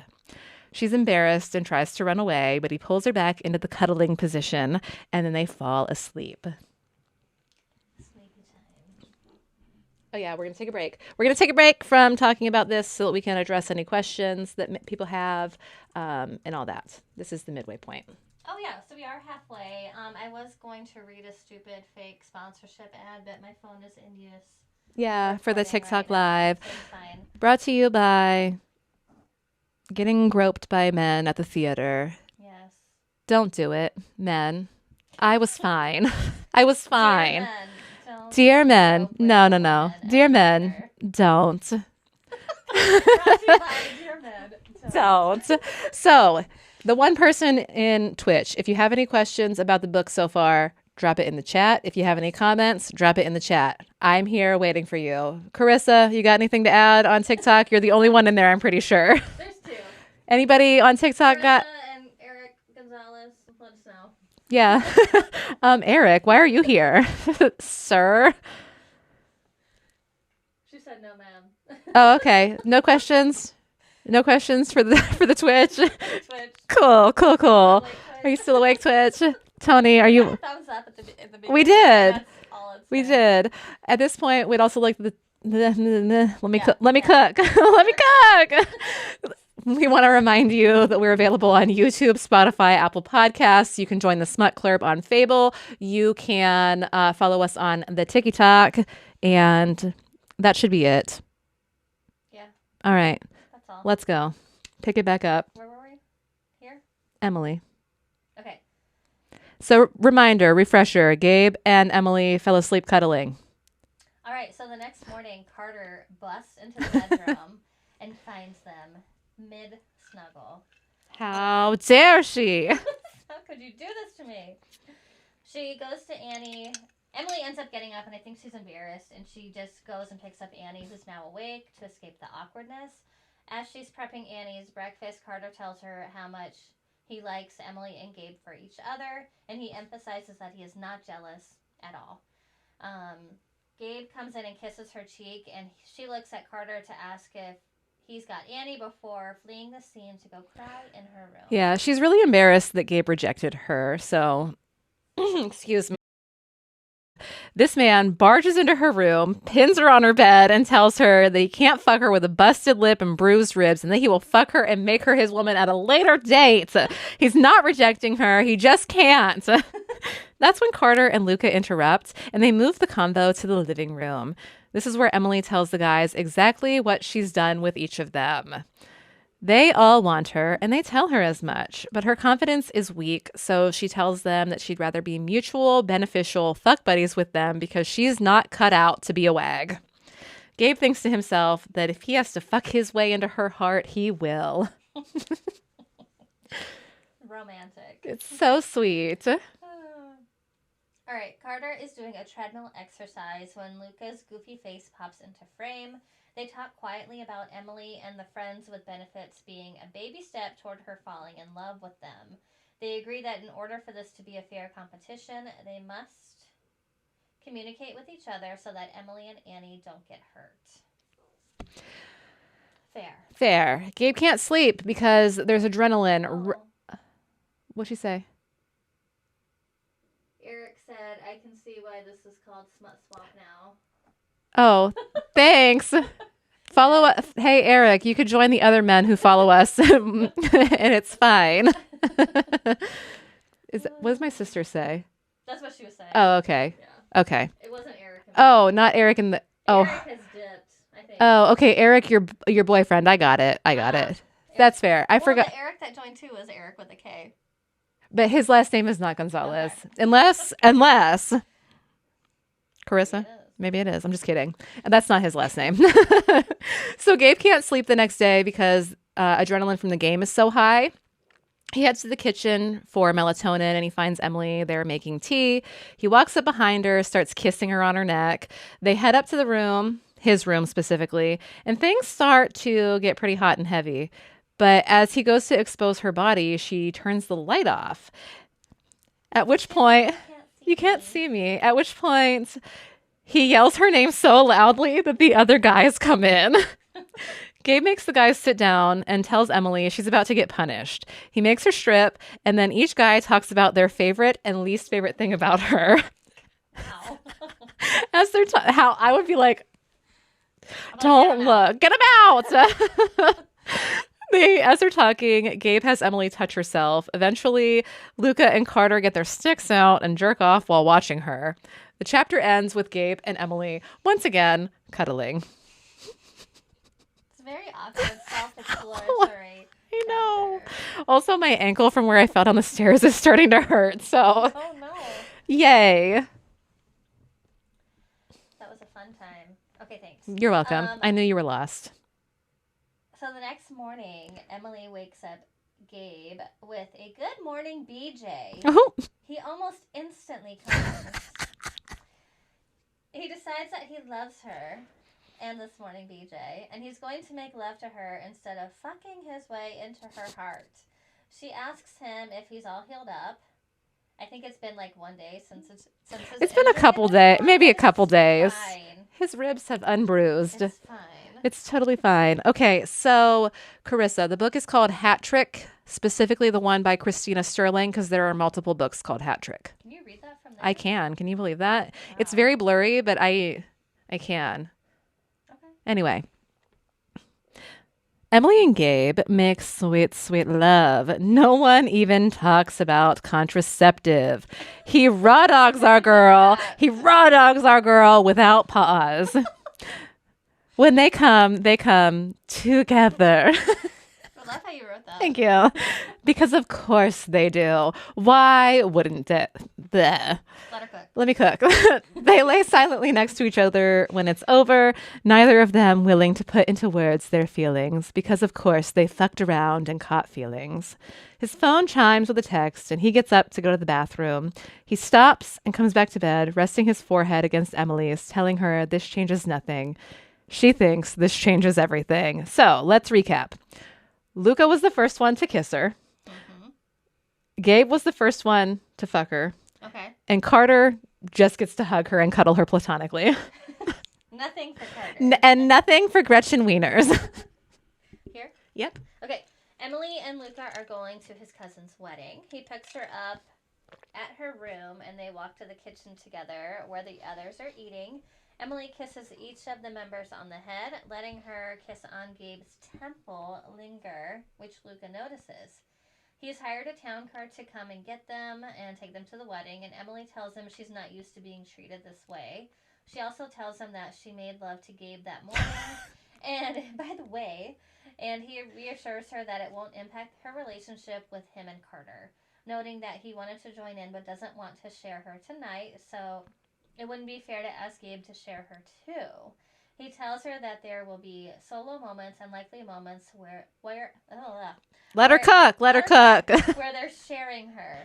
She's embarrassed and tries to run away, but he pulls her back into the cuddling position, and then they fall asleep. Sleepy time. Oh, yeah, we're going to take a break. We're going to take a break from talking about this so that we can address any questions that people have and all that. This is the midway point. Oh, yeah. So we are halfway. I was going to read a stupid fake sponsorship ad, but my phone is in use. Yeah, for the Recording TikTok right now, Live. so it's fine. Brought to you by getting groped by men at the theater. Yes. Don't do it, men. I was fine. I was fine. Dear men, don't Dear men. grope No. women at Dear the men, theater. don't. Brought to you by Dear men, Don't. So, the one person in Twitch, if you have any questions about the book so far, drop it in the chat. If you have any comments, drop it in the chat. I'm here waiting for you. Carissa, you got anything to add on TikTok? You're the only one in there, I'm pretty sure. There's two. Anybody on TikTok got... Marissa and Eric Gonzalez, let us know. Yeah. Eric, why are you here? Sir? She said no, ma'am. Oh, okay. No questions? No questions for the Twitch? Twitch. Cool. Wait, Are you still awake, Twitch? Tony, are you... Thumbs up at the beginning. We did. That's all it's We saying. did. At this point, we'd also like let me Yeah. cook. Let me cook. Let me cook. We want to remind you that we're available on YouTube, Spotify, Apple Podcasts. You can join the Smut Clurb on Fable. You can follow us on the TikTok, and that should be it. Yeah, All right, that's all. let's go. Pick it back up, Where were we? Here? Emily. Okay. So refresher, Gabe and Emily fell asleep cuddling. All right, so the next morning, Carter busts into the bedroom and finds them mid-snuggle. How dare she? How could you do this to me? She goes to Annie. Emily ends up getting up, and I think she's embarrassed, and she just goes and picks up Annie, who's now awake, to escape the awkwardness. As she's prepping Annie's breakfast, Carter tells her how much he likes Emily and Gabe for each other, and he emphasizes that he is not jealous at all. Gabe comes in and kisses her cheek, and she looks at Carter to ask if he's got Annie before fleeing the scene to go cry in her room. Yeah, she's really embarrassed that Gabe rejected her, so excuse me. This man barges into her room, pins her on her bed, and tells her that he can't fuck her with a busted lip and bruised ribs, and that he will fuck her and make her his woman at a later date. He's not rejecting her. He just can't. That's when Carter and Luca interrupt, and they move the convo to the living room. This is where Emily tells the guys exactly what she's done with each of them. They all want her, and they tell her as much, but her confidence is weak, so she tells them that she'd rather be mutual, beneficial fuck buddies with them because she's not cut out to be a wag. Gabe thinks to himself that if he has to fuck his way into her heart, he will. Romantic. It's so sweet. All right, Carter is doing a treadmill exercise when Luca's goofy face pops into frame. They talk quietly about Emily and the friends with benefits being a baby step toward her falling in love with them. They agree that in order for this to be a fair competition, they must communicate with each other so that Emily and Annie don't get hurt. Fair. Gabe can't sleep because there's adrenaline. Oh. What'd she say? Eric said, I can see why this is called Smut Swap now. Oh, thanks. Follow us. Hey, Eric, you could join the other men who follow us, and it's fine. What does my sister say? That's what she was saying. Oh, okay. Yeah. Okay. It wasn't Eric. Oh, not Eric in the... Oh. Eric has dipped, I think. Oh, okay. Eric, your boyfriend. I got it. It. That's fair. I forgot. The Eric that joined too was Eric with a K. But his last name is not Gonzalez. Okay. Unless Carissa. Maybe it is. I'm just kidding. And that's not his last name. So Gabe can't sleep the next day because adrenaline from the game is so high. He heads to the kitchen for melatonin and he finds Emily there making tea. He walks up behind her, starts kissing her on her neck. They head up to the room, his room specifically, and things start to get pretty hot and heavy. But as he goes to expose her body, she turns the light off. At which point, you can't see me. At which point, he yells her name so loudly that the other guys come in. Gabe makes the guys sit down and tells Emily she's about to get punished. He makes her strip, and then each guy talks about their favorite and least favorite thing about her. Wow. As they're how I would be like, don't look, get him out. As they're talking, Gabe has Emily touch herself. Eventually, Luca and Carter get their sticks out and jerk off while watching her. The chapter ends with Gabe and Emily once again cuddling. It's very awkward, self-exploratory. I know. Also, my ankle from where I fell down the stairs is starting to hurt. So, oh no! Yay! That was a fun time. Okay, thanks. You're welcome. I knew you were lost. So the next morning, Emily wakes up Gabe with a good morning, BJ. Oh. He almost instantly comes. He decides that he loves her and this morning, BJ, and he's going to make love to her instead of fucking his way into her heart. She asks him if he's all healed up. I think it's been like 1 day since it's been a couple days, maybe a couple days. Fine. His ribs have unbruised. It's fine. It's totally fine. Okay, so Carissa, the book is called Hat Trick, specifically the one by Christina Sterline, because there are multiple books called Hat Trick. Can you read that from there? I can. Can you believe that? Wow. It's very blurry, but I can. Okay. Anyway. Emily and Gabe make sweet, sweet love. No one even talks about contraceptive. He raw dogs our girl. Without pause. When they come together. love how you wrote that. Thank you. Because of course they do. Why wouldn't it? Bleh. Let her cook. Let me cook. They lay silently next to each other when it's over, neither of them willing to put into words their feelings, because of course they fucked around and caught feelings. His phone chimes with a text, and he gets up to go to the bathroom. He stops and comes back to bed, resting his forehead against Emily's, telling her this changes nothing. She thinks this changes everything. So let's recap. Luca was the first one to kiss her. Mm-hmm. Gabe was the first one to fuck her. Okay. And Carter just gets to hug her and cuddle her platonically. Nothing for Carter. And nothing for Gretchen Wieners. Here? Yep. Okay. Emily and Luca are going to his cousin's wedding. He picks her up at her room and they walk to the kitchen together where the others are eating. Emily kisses each of the members on the head, letting her kiss on Gabe's temple linger, which Luca notices. He's hired a town car to come and get them and take them to the wedding, and Emily tells him she's not used to being treated this way. She also tells him that she made love to Gabe that morning, and by the way, and he reassures her that it won't impact her relationship with him and Carter, noting that he wanted to join in but doesn't want to share her tonight, so it wouldn't be fair to ask Gabe to share her too. He tells her that there will be solo moments and likely moments where Let her cook. where they're sharing her.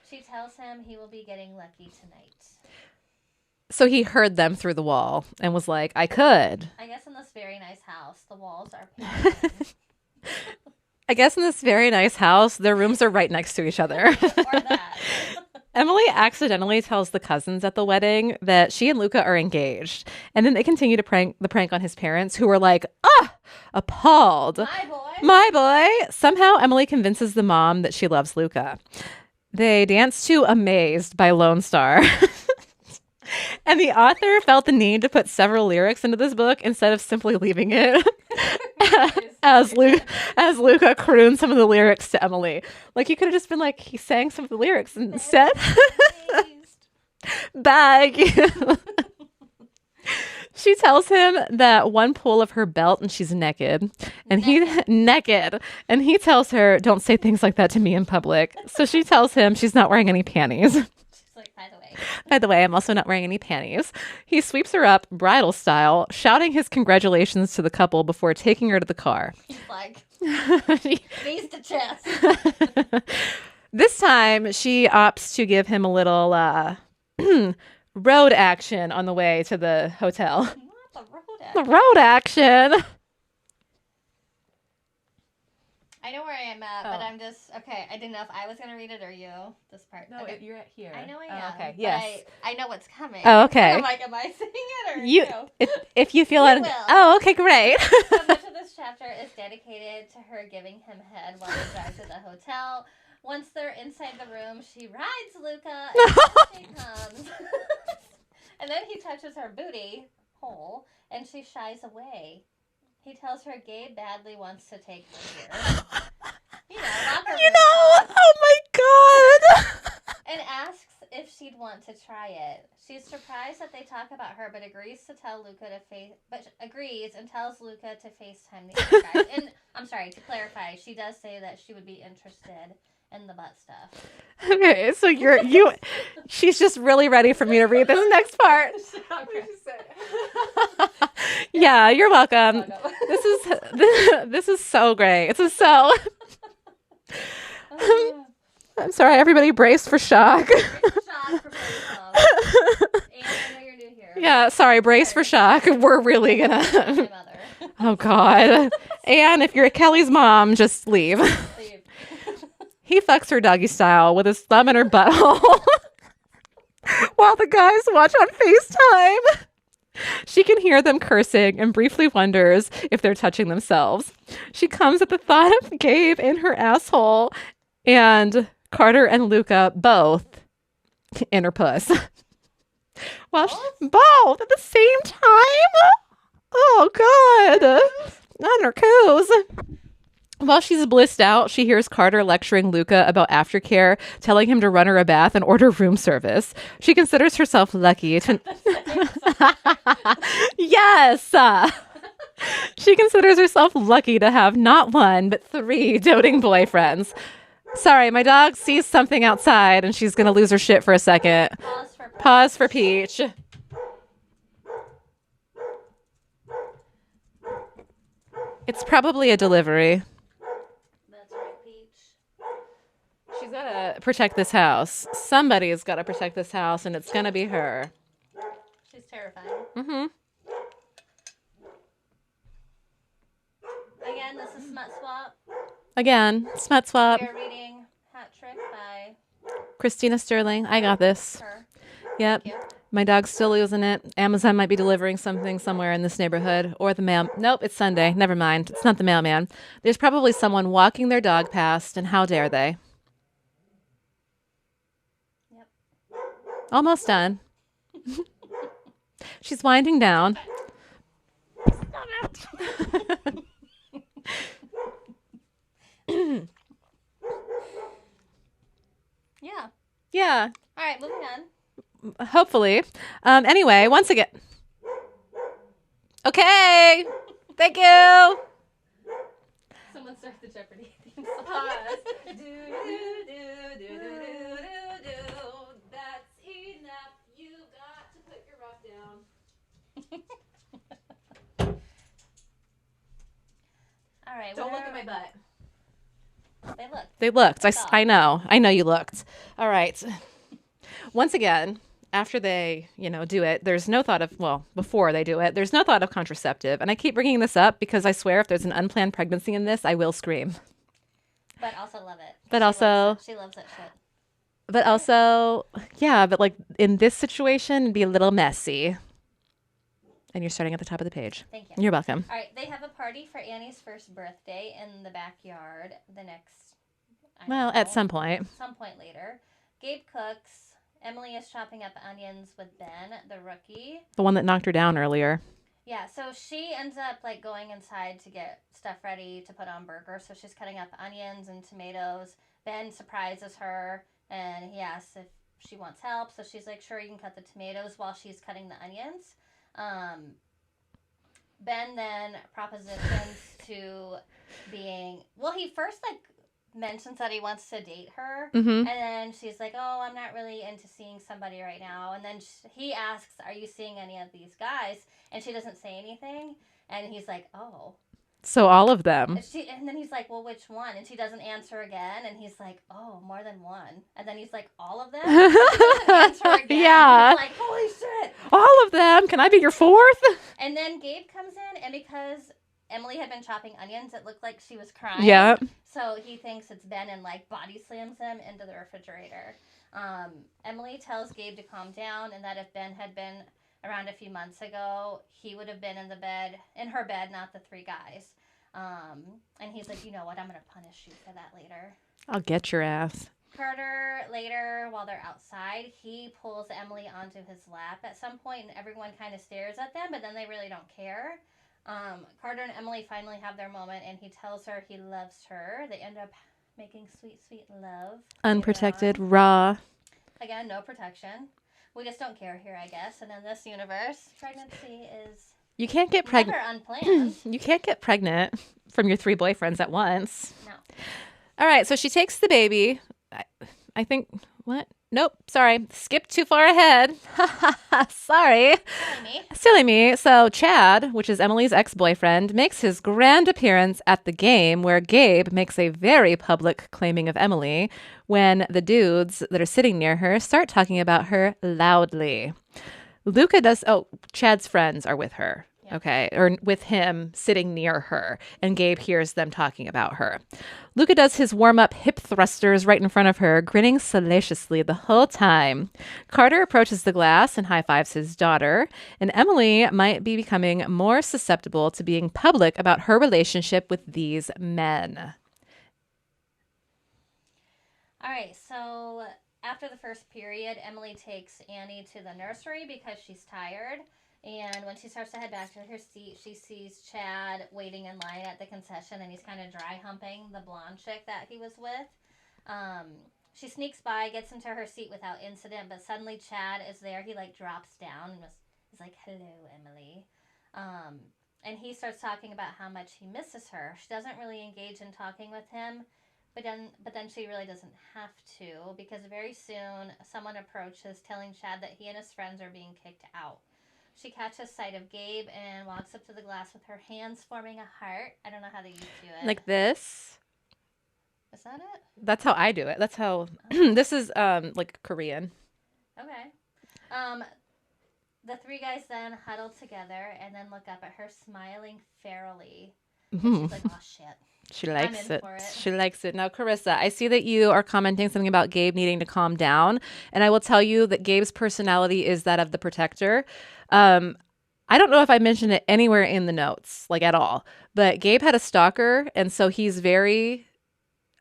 She tells him he will be getting lucky tonight. So he heard them through the wall and was like, I could. I guess in this very nice house, the walls are painted. I guess in this very nice house, their rooms are right next to each other. Or that. Emily accidentally tells the cousins at the wedding that she and Luca are engaged. And then they continue to prank on his parents, who are like, appalled. My boy. Somehow Emily convinces the mom that she loves Luca. They dance to Amazed by Lone Star. And the author felt the need to put several lyrics into this book instead of simply leaving it as Luca crooned some of the lyrics to Emily. Like, you could have just been like, he sang some of the lyrics instead. Bag. She tells him that one pull of her belt and she's naked. And And he tells her, don't say things like that to me in public. So she tells him she's not wearing any panties. She's like, by the way, I'm also not wearing any panties. He sweeps her up, bridal style, shouting his congratulations to the couple before taking her to the car. He's like, knees to chest. This time, she opts to give him a little road action on the way to the hotel. The road action. I know where I am at, but I'm just, okay, I didn't know if I was going to read it or you, this part. No, okay. you're at here. I know I am. Okay, yes. I know what's coming. Oh, okay. I'm like, am I saying it or you? If you feel it. Oh, okay, great. So much of this chapter is dedicated to her giving him head while they drive to the hotel. Once they're inside the room, she rides Luca, and she comes. And then he touches her booty hole, and she shies away. He tells her Gabe badly wants to take her here. Oh my God. And asks if she'd want to try it. She's surprised that they talk about her, but agrees and tells Luca to FaceTime the other guys. And I'm sorry, to clarify, she does say that she would be interested in the butt stuff. Okay, so she's just really ready for me to read this next part. Yeah, you're welcome. This is so great. This is so. I'm sorry, everybody, brace for shock. Yeah, sorry, brace for shock. We're really gonna. Oh God, Anne, if you're Kelly's mom, just leave. He fucks her doggy style with his thumb in her butthole while the guys watch on FaceTime. She can hear them cursing and briefly wonders if they're touching themselves. She comes at the thought of Gabe in her asshole and Carter and Luca both in her puss. Well, both at the same time? Oh, God. On her coos. While she's blissed out, she hears Carter lecturing Luca about aftercare, telling him to run her a bath and order room service. She considers herself lucky to... Yes! She considers herself lucky to have not one, but 3 doting boyfriends. Sorry, my dog sees something outside and she's going to lose her shit for a second. Pause for Peach. It's probably a delivery. That's right, Peach. She's got to protect this house. Somebody's got to protect this house, and it's going to be her. She's terrifying. Mm-hmm. Again, this is Smut Swap. Again, Smut Swap. We're reading Hat Trick by Christina Sterling. I got this. her. Yep. Thank you. My dog's still losing it. Amazon might be delivering something somewhere in this neighborhood. Or the mail. Nope, it's Sunday. Never mind. It's not the mailman. There's probably someone walking their dog past, and how dare they? Yep. Almost done. She's winding down. Yeah. Yeah. All right, moving on. Hopefully. Anyway, once again. Okay. Thank you. Someone start the Jeopardy theme song. Pause. That's enough. You've got to put your rock down. All right. Don't look at my butt. They look. They looked. That's all. I know. I know you looked. All right. Once again, after they, do it, there's no thought of, before they do it, there's no thought of contraceptive. And I keep bringing this up because I swear if there's an unplanned pregnancy in this, I will scream. But also love it. But She loves that shit. But also, yeah, but like in this situation, it'd be a little messy. And you're starting at the top of the page. Thank you. You're welcome. All right. They have a party for Annie's first birthday in the backyard the next, At some point. some point later. Gabe cooks. Emily is chopping up onions with Ben, the rookie. The one that knocked her down earlier. Yeah, so she ends up like going inside to get stuff ready to put on burger. So she's cutting up onions and tomatoes. Ben surprises her and he asks if she wants help. So she's like, sure, you can cut the tomatoes while she's cutting the onions. Ben then propositions to being, he first like mentions that he wants to date her. Mm-hmm. And then she's like, oh, I'm not really into seeing somebody right now. And then he asks, are you seeing any of these guys? And she doesn't say anything. And he's like, oh. So all of them. And then he's like, well, which one? And she doesn't answer again. And he's like, oh, more than one. And then he's like, all of them? And she doesn't answer again. Yeah. He's like, holy shit. All of them? Can I be your 4th? And then Gabe comes in, and because Emily had been chopping onions, it looked like she was crying. Yeah. So he thinks it's Ben and like body slams him into the refrigerator. Emily tells Gabe to calm down and that if Ben had been around a few months ago, he would have been in her bed, not the 3 guys. And he's like, you know what? I'm going to punish you for that later. I'll get your ass. Carter, later, while they're outside, he pulls Emily onto his lap at some point, and everyone kind of stares at them, but then they really don't care. Carter and Emily finally have their moment, and he tells her he loves her. They end up making sweet, sweet love. Unprotected, raw. Again, no protection. We just don't care here, I guess. And in this universe, pregnancy is You can't get pregnant. never unplanned. You can't get pregnant from your 3 boyfriends at once. No. All right, so she takes the baby. I think, what? Nope, sorry. Skipped too far ahead. Sorry. Silly me. So Chad, which is Emily's ex-boyfriend, makes his grand appearance at the game where Gabe makes a very public claiming of Emily when the dudes that are sitting near her start talking about her loudly. Chad's friends are with her. Yeah. Okay, or with him sitting near her, and Gabe hears them talking about her. Luca does his warm-up hip thrusters right in front of her, grinning salaciously the whole time. Carter approaches the glass and high-fives his daughter, and Emily might be becoming more susceptible to being public about her relationship with these men. All right, so after the first period, Emily takes Annie to the nursery because she's tired. And when she starts to head back to her seat, she sees Chad waiting in line at the concession, and he's kind of dry humping the blonde chick that he was with. She sneaks by, gets into her seat without incident, but suddenly Chad is there. He, drops down and is like, hello, Emily. And he starts talking about how much he misses her. She doesn't really engage in talking with him, but then she really doesn't have to, because very soon someone approaches telling Chad that he and his friends are being kicked out. She catches sight of Gabe and walks up to the glass with her hands forming a heart. I don't know how they used to do it. Like this. Is that it? That's how I do it. That's how this is like Korean. Okay. The three guys then huddle together and then look up at her smiling ferally. And she's like, oh shit. She likes it. She likes it. Now, Carissa, I see that you are commenting something about Gabe needing to calm down. And I will tell you that Gabe's personality is that of the protector. I don't know if I mentioned it anywhere in the notes, like at all. But Gabe had a stalker. And so he's very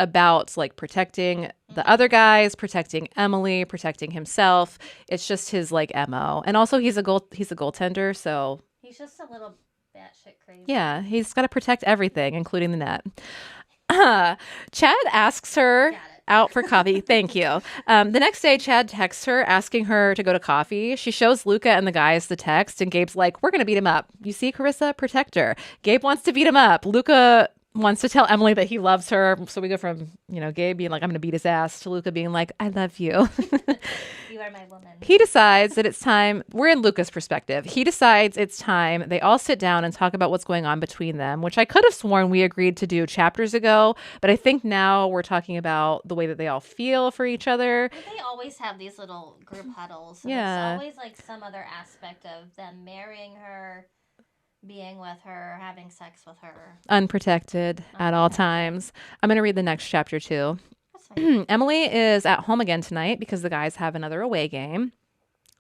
about like protecting the other guys, protecting Emily, protecting himself. It's just his like MO. And also he's a goaltender, so he's just a little batshit crazy. Yeah, he's got to protect everything, including the net. Chad asks her out for coffee. Thank you. The next day, Chad texts her asking her to go to coffee. She shows Luca and the guys the text, and Gabe's like, we're going to beat him up. You see, Carissa, protect her. Gabe wants to beat him up. Luca wants to tell Emily that he loves her. So we go from, Gabe being like, I'm going to beat his ass, to Luca being like, I love you. You are my woman. He decides that it's time. We're in Luca's perspective. He decides it's time. They all sit down and talk about what's going on between them, which I could have sworn we agreed to do chapters ago. But I think now we're talking about the way that they all feel for each other. They always have these little group huddles. And Yeah. It's always like some other aspect of them marrying her, being with her, having sex with her. Unprotected at all times. I'm going to read the next chapter too. Emily is at home again tonight because the guys have another away game.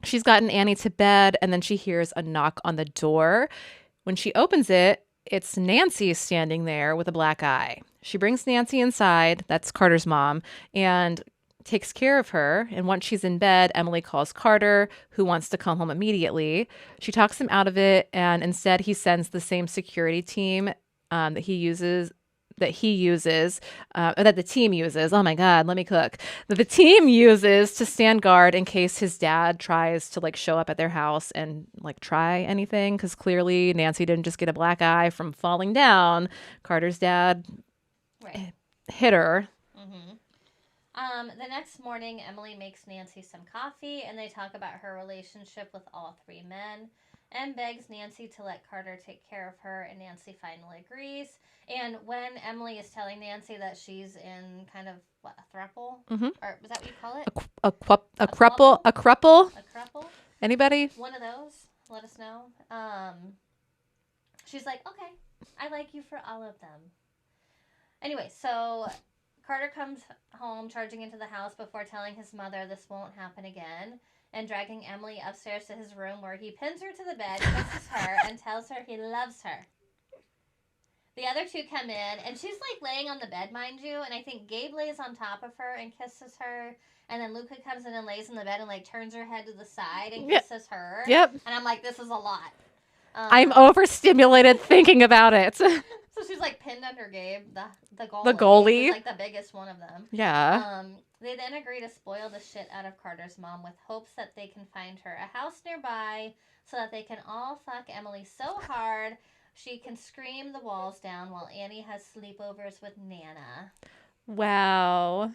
She's gotten Annie to bed, and then she hears a knock on the door. When she opens it, it's Nancy standing there with a black eye. She brings Nancy inside, that's Carter's mom, and takes care of her. And once she's in bed, Emily calls Carter, who wants to come home immediately. She talks him out of it, and instead he sends the same security team that the team uses. Oh my God, let me cook. That the team uses to stand guard in case his dad tries to like show up at their house and like try anything. Because clearly Nancy didn't just get a black eye from falling down. Carter's dad hit her. The next morning, Emily makes Nancy some coffee, and they talk about her relationship with all three men, and begs Nancy to let Carter take care of her, and Nancy finally agrees. And when Emily is telling Nancy that she's in kind of, what, a throuple? Mm-hmm. Or was that what you call it? A cruple? A cruple? Anybody? One of those. Let us know. She's like, okay, I like you for all of them. Anyway, so Carter comes home charging into the house before telling his mother this won't happen again, and dragging Emily upstairs to his room where he pins her to the bed, kisses her, and tells her he loves her. The other two come in, and she's like laying on the bed, mind you, and I think Gabe lays on top of her and kisses her, and then Luca comes in and lays in the bed and like turns her head to the side and kisses her. Yep. And I'm like, this is a lot. I'm overstimulated thinking about it. So she's like pinned under Gabe, the goalie. The goalie. Who's like the biggest one of them. Yeah. They then agree to spoil the shit out of Carter's mom with hopes that they can find her a house nearby so that they can all fuck Emily so hard she can scream the walls down while Annie has sleepovers with Nana. Wow.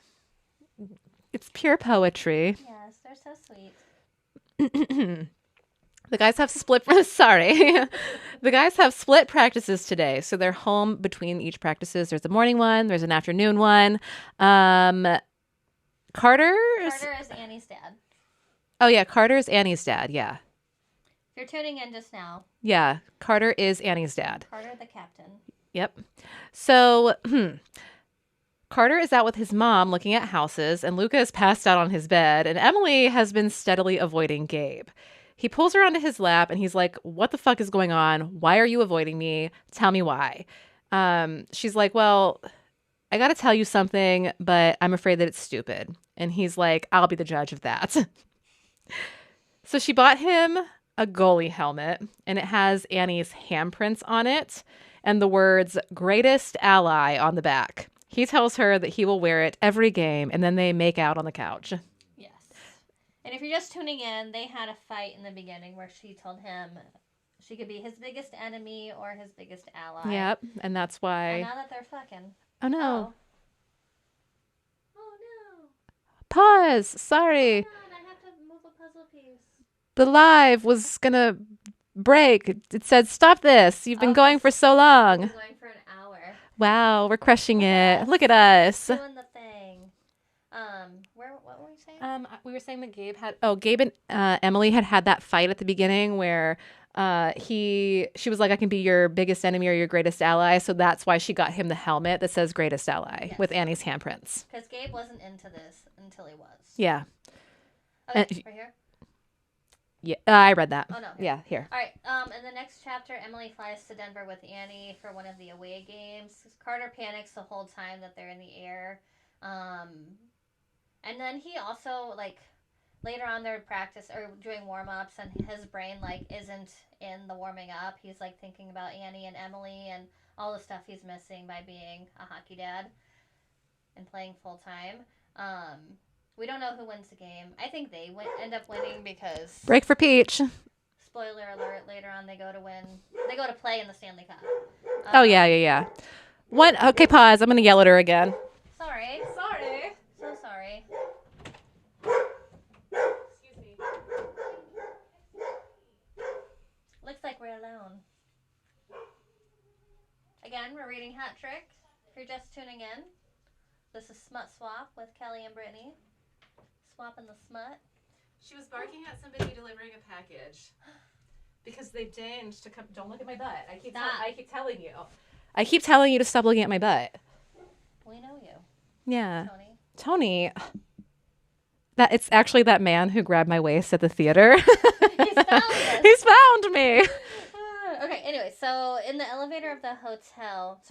It's pure poetry. Yes, they're so sweet. The guys have split the guys have split practices today. So they're home between each practices. There's a morning one, there's an afternoon one. Carter is Annie's dad. Oh yeah, Carter is Annie's dad, yeah. If you're tuning in just now. Yeah, Carter is Annie's dad. Carter the captain. Yep. So, Carter is out with his mom looking at houses, and Luca is passed out on his bed, and Emily has been steadily avoiding Gabe. He pulls her onto his lap, and he's like, what the fuck is going on? Why are you avoiding me? Tell me why. She's like, well, I got to tell you something, but I'm afraid that it's stupid. And he's like, I'll be the judge of that. So she bought him a goalie helmet, and it has Annie's handprints on it and the words greatest ally on the back. He tells her that he will wear it every game, and then they make out on the couch. Yes. And if you're just tuning in, they had a fight in the beginning where she told him she could be his biggest enemy or his biggest ally. Yep. And that's why. And now that they're fucking. Oh, no. Oh, no. Pause. Sorry. Hold on, I have to move a puzzle piece. The live was going to break. It said, stop this. You've been going for so long. We're going for an hour. Wow. We're crushing it. Look at us. Doing the thing. What were we saying? We were saying that Gabe and Emily had that fight at the beginning where she was like, I can be your biggest enemy or your greatest ally. So that's why she got him the helmet that says greatest ally with Annie's handprints. Because Gabe wasn't into this until he was. Yeah. Okay, right here? Yeah, I read that. Oh, no. Here. Yeah, here. All right. In the next chapter, Emily flies to Denver with Annie for one of the away games. Carter panics the whole time that they're in the air. And then he also, like, later on they're practice or doing warm-ups, and his brain, like, isn't in the warming up. He's, like, thinking about Annie and Emily and all the stuff he's missing by being a hockey dad and playing full-time. We don't know who wins the game. I think they end up winning because... Break for Peach. Spoiler alert, later on they go to win. They go to play in the Stanley Cup. Oh, yeah. What? Okay, pause. I'm going to yell at her again. Sorry. So sorry. Excuse me. Looks like we're alone. Again, we're reading Hat Trick. If you're just tuning in, this is Smut Swap with Kelly and Brittany. Swapping the smut. She was barking at somebody delivering a package because they deigned to come. Don't look at my butt. I keep telling you. I keep telling you to stop looking at my butt. We know you. Yeah. Tony. That it's actually that man who grabbed my waist at the theater. He's found us. He's found me. Okay, anyway, so in the elevator of the hotel,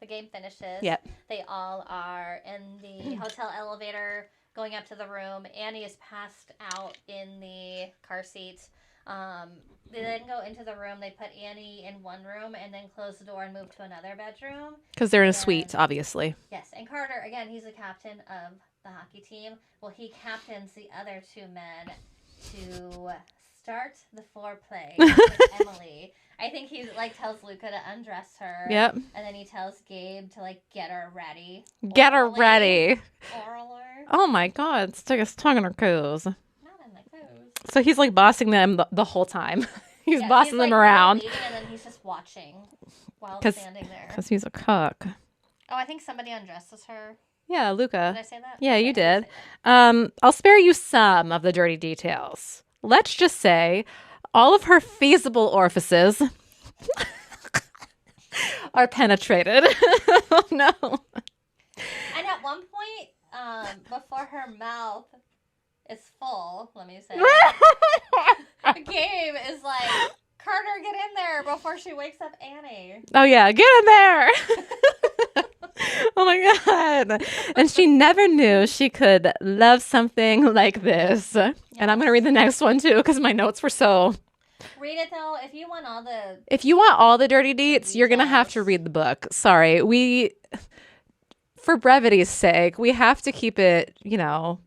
the game finishes. Yep. They all are in the hotel elevator going up to the room. Annie is passed out in the car seat. They then go into the room. They put Annie in one room and then close the door and move to another bedroom. Because they're in a suite, obviously. Yes, and Carter, again, he's the captain of the hockey team. Well, he captains the other two men to start the foreplay with Emily. I think he tells Luca to undress her. Yep. And then he tells Gabe to get her ready. Get her ready. Oral her. Oh my God, stick his tongue in her coos. Not in the coos. So he's bossing them the whole time. He's bossing them around. Leading, and then he's just watching while standing there. Because he's a cook. Oh, I think somebody undresses her. Yeah, Luca. Did I say that? Yeah, you did. I'll spare you some of the dirty details. Let's just say all of her feasible orifices are penetrated. Oh, no. And at one point, before her mouth is full, let me say, Gabe is like, Carter, get in there before she wakes up Annie. Oh, yeah, get in there. Oh, my God. And she never knew she could love something like this. Yes. And I'm going to read the next one, too, because my notes were so... Read it, though. If you want all the dirty deets, you're going to have to read the book. Sorry. For brevity's sake, we have to keep it, PG-13.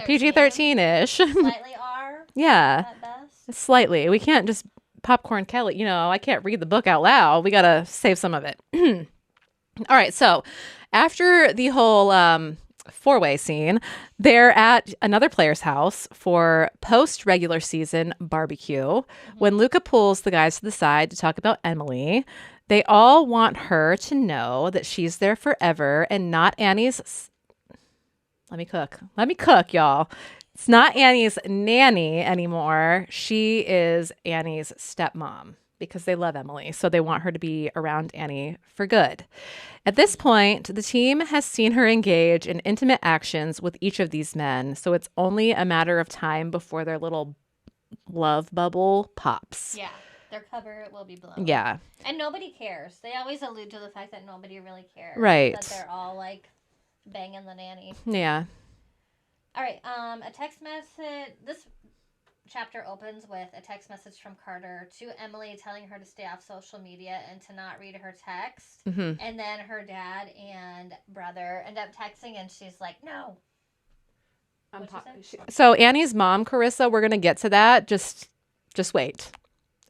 PG-13-ish. Slightly R? Yeah. At best? Slightly. We can't just popcorn Kelly. I can't read the book out loud. We got to save some of it. All right. So after the whole four-way scene, they're at another player's house for post-regular season barbecue. Mm-hmm. When Luca pulls the guys to the side to talk about Emily, they all want her to know that she's there forever and not Annie's... Let me cook, y'all. It's not Annie's nanny anymore. She is Annie's stepmom because they love Emily. So they want her to be around Annie for good. At this point, the team has seen her engage in intimate actions with each of these men. So it's only a matter of time before their little love bubble pops. Yeah. Their cover will be blown. Yeah. And nobody cares. They always allude to the fact that nobody really cares. Right. That they're all banging the nanny. Yeah. All right. A text message. This chapter opens with a text message from Carter to Emily telling her to stay off social media and to not read her text. Mm-hmm. And then her dad and brother end up texting and she's like, no. So Annie's mom, Carissa, we're going to get to that. Just wait.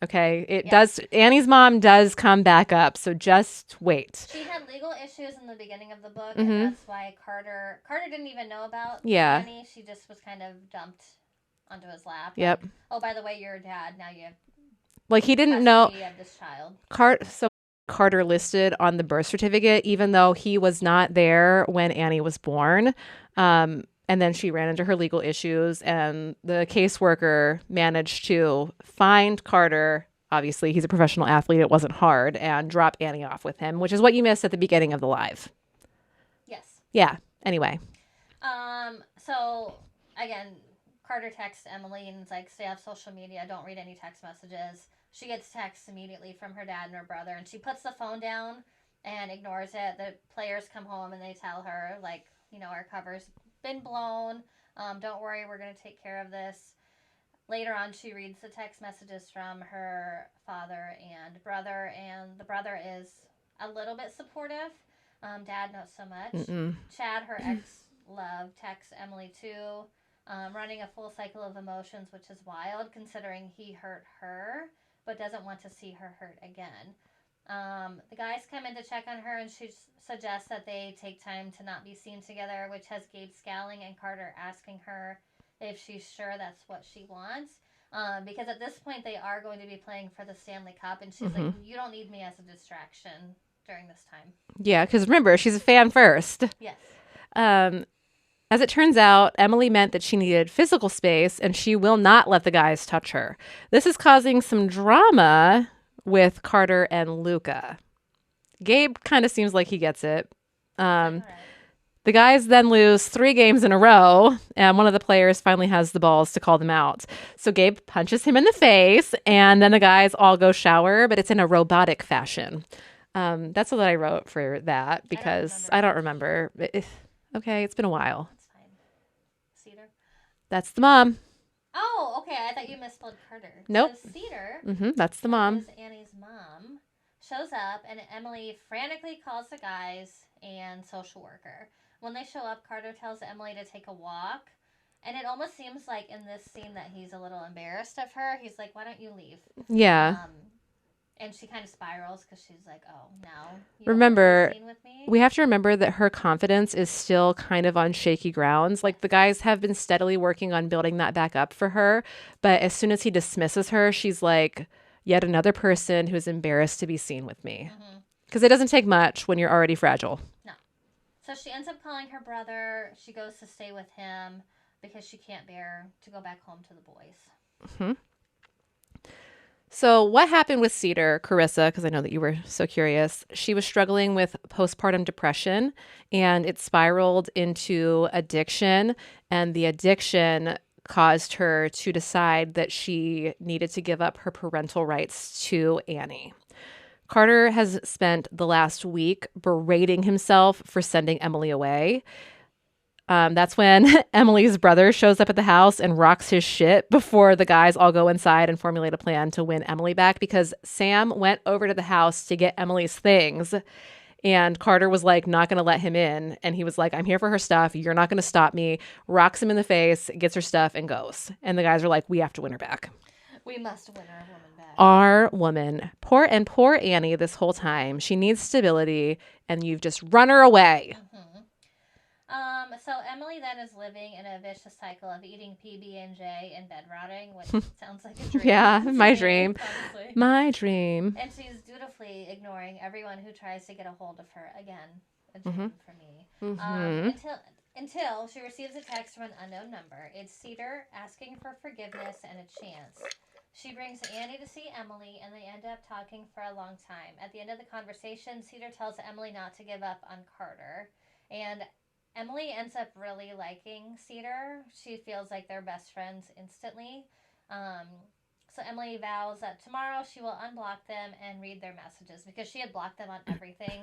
Okay. Yeah. does. Annie's mom does come back up. So just wait. She had legal issues in the beginning of the book, Mhm. and that's why Carter didn't even know about Yeah. Annie. She just was kind of dumped onto his lap. Yep. Like, oh, by the way, you're a dad. Now you have Like he didn't know. custody of this child. So Carter listed on the birth certificate, even though he was not there when Annie was born. And then she ran into her legal issues, and the caseworker managed to find Carter. Obviously, he's a professional athlete. It wasn't hard, and drop Annie off with him, which is what you missed at the beginning of the live. Yes. Yeah. Anyway. So again, Carter texts Emily and is like, stay off social media. Don't read any text messages. She gets texts immediately from her dad and her brother, and she puts the phone down and ignores it. The players come home and they tell her, like, our cover's been blown. Don't worry, we're going to take care of this. Later on, she reads the text messages from her father and brother, and the brother is a little bit supportive. Dad, not so much. Mm-mm. Chad, her ex-love, texts Emily too, running a full cycle of emotions, which is wild considering he hurt her, but doesn't want to see her hurt again. The guys come in to check on her, and she suggests that they take time to not be seen together, which has Gabe scowling and Carter asking her if she's sure that's what she wants. Because at this point, they are going to be playing for the Stanley Cup, and she's like, you don't need me as a distraction during this time. Yeah, because remember, she's a fan first. Yes. As it turns out, Emily meant that she needed physical space, and she will not let the guys touch her. This is causing some drama with Carter and Luca. Gabe kind of seems like he gets it. Right. The guys then lose 3 games in a row, and one of the players finally has the balls to call them out. So Gabe punches him in the face, and then the guys all go shower, but it's in a robotic fashion. That's what I wrote for that, because I don't remember. Okay, it's been a while. That's fine. Cedar? That's the mom. Oh, okay. I thought you misspelled Carter. Nope. So Cedar, That's the mom. is Annie's mom, shows up, and Emily frantically calls the guys and social worker. When they show up, Carter tells Emily to take a walk, and it almost seems like in this scene that he's a little embarrassed of her. He's like, why don't you leave? Yeah. And she kind of spirals because she's like, oh, now you Remember, with me? we have to remember that her confidence is still kind of on shaky grounds. Like, the guys have been steadily working on building that back up for her. But as soon as he dismisses her, she's like, yet another person who's embarrassed to be seen with me. Because it doesn't take much when you're already fragile. No. So she ends up calling her brother. She goes to stay with him because she can't bear to go back home to the boys. So what happened with Cedar, Carissa, because I know that you were so curious, she was struggling with postpartum depression, and it spiraled into addiction, and the addiction caused her to decide that she needed to give up her parental rights to Annie. Carter has spent the last week berating himself for sending Emily away. That's when Emily's brother shows up at the house and rocks his shit before the guys all go inside and formulate a plan to win Emily back, because Sam went over to the house to get Emily's things, and Carter was like not going to let him in. And he was like, I'm here for her stuff. You're not going to stop me. Rocks him in the face, gets her stuff, and goes. And the guys are like, we have to win her back. We must win our woman back. Our woman. Poor Annie this whole time. She needs stability, and you've just run her away. So Emily then is living in a vicious cycle of eating PB&J and bed rotting, which sounds like a dream. Yeah, my dream. Honestly. My dream. And she's dutifully ignoring everyone who tries to get a hold of her. Again, a dream for me. Until she receives a text from an unknown number. It's Cedar asking for forgiveness and a chance. She brings Annie to see Emily, and they end up talking for a long time. At the end of the conversation, Cedar tells Emily not to give up on Carter. And Emily ends up really liking Cedar. She feels like they're best friends instantly. So Emily vows that tomorrow she will unblock them and read their messages, because she had blocked them on everything,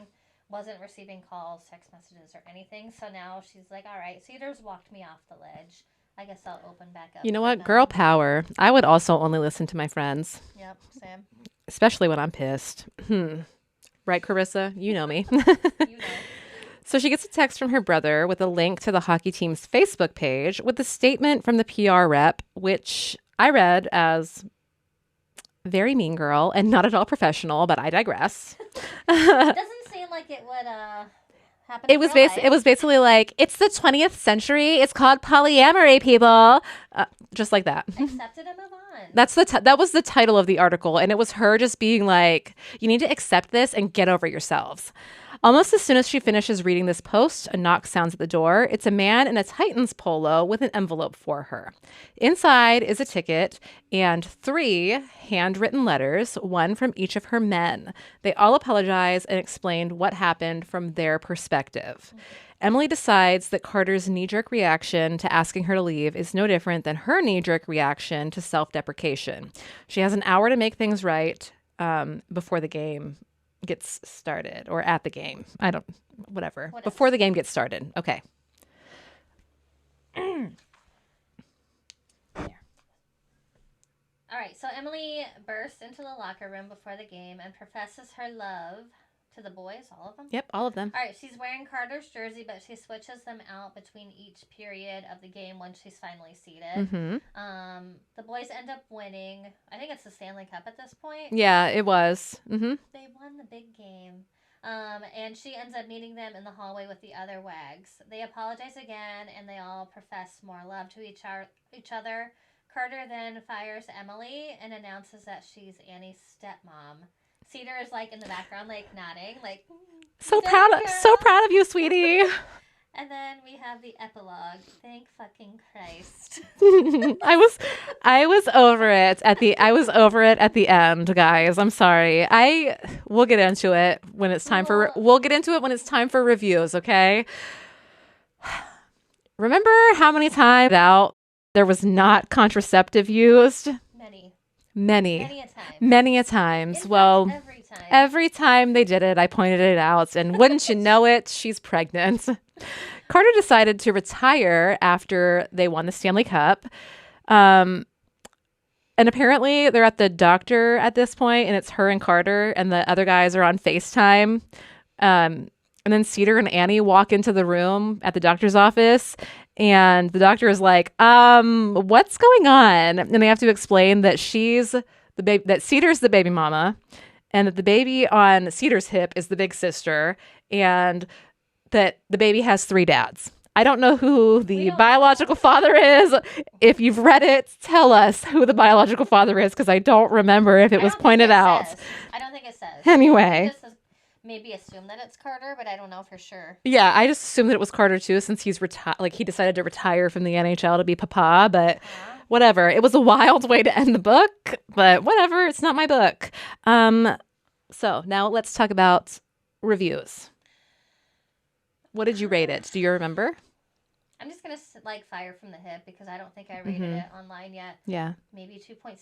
wasn't receiving calls, text messages, or anything. So now she's like, all right, Cedar's walked me off the ledge. I guess I'll open back up. You know what? Girl power. I would also only listen to my friends. Yep, Sam. Especially when I'm pissed. Right, Carissa? You know me. You know. So she gets a text from her brother with a link to the hockey team's Facebook page with a statement from the PR rep, which I read as, very mean girl and not at all professional, but I digress. It doesn't seem like it would happen. It was basically like, it's the 20th century. It's called polyamory, people. Just like that. Accept it and move on. That was the title of the article, and it was her just being like, you need to accept this and get over yourselves. Almost as soon as she finishes reading this post, a knock sounds at the door. It's a man in a Titans polo with an envelope for her. Inside is a ticket and 3 handwritten letters, one from each of her men. They all apologize and explained what happened from their perspective. Emily decides that Carter's knee-jerk reaction to asking her to leave is no different than her knee-jerk reaction to self-deprecation. She has an hour to make things right before the game gets started, or at the game. Whatever. Before the game gets started. Okay. All right, so Emily bursts into the locker room before the game and professes her love to the boys, all of them? Yep, all of them. All right, she's wearing Carter's jersey, but she switches them out between each period of the game when she's finally seated. Mm-hmm. The boys end up winning. I think it's the Stanley Cup at this point. Yeah, it was. Mm-hmm. They won the big game. And she ends up meeting them in the hallway with the other wags. They apologize again, and they all profess more love to each other. Carter then fires Emily and announces that she's Annie's stepmom. Cedar is like in the background, like nodding, like so proud of you, sweetie. And then we have the epilogue. Thank fucking Christ. I was over it at the end, guys. I'm sorry. We'll get into it when it's time for reviews, okay? Remember how many times out there was not contraceptive used? Many a times. Well, every time they did it, I pointed it out, and wouldn't you know it, she's pregnant. Carter decided to retire after they won the Stanley Cup. And apparently they're at the doctor at this point, and it's her and Carter, and the other guys are on FaceTime. And then Cedar and Annie walk into the room at the doctor's office, and the doctor is like, what's going on? And they have to explain that that Cedar's the baby mama, and that the baby on Cedar's hip is the big sister, and that the baby has 3 dads. I don't know who the biological father is. If you've read it, tell us who the biological father is, because I don't remember if it was pointed out. I don't think it says. Anyway. Maybe assume that it's Carter, but I don't know for sure. Yeah, I just assumed that it was Carter too, since he decided to retire from the NHL to be papa, but whatever. It was a wild way to end the book, but whatever. It's not my book. So now let's talk about reviews. What did you rate it? Do you remember? I'm just going to fire from the hip because I don't think I rated it online yet. Yeah. Maybe 2.7.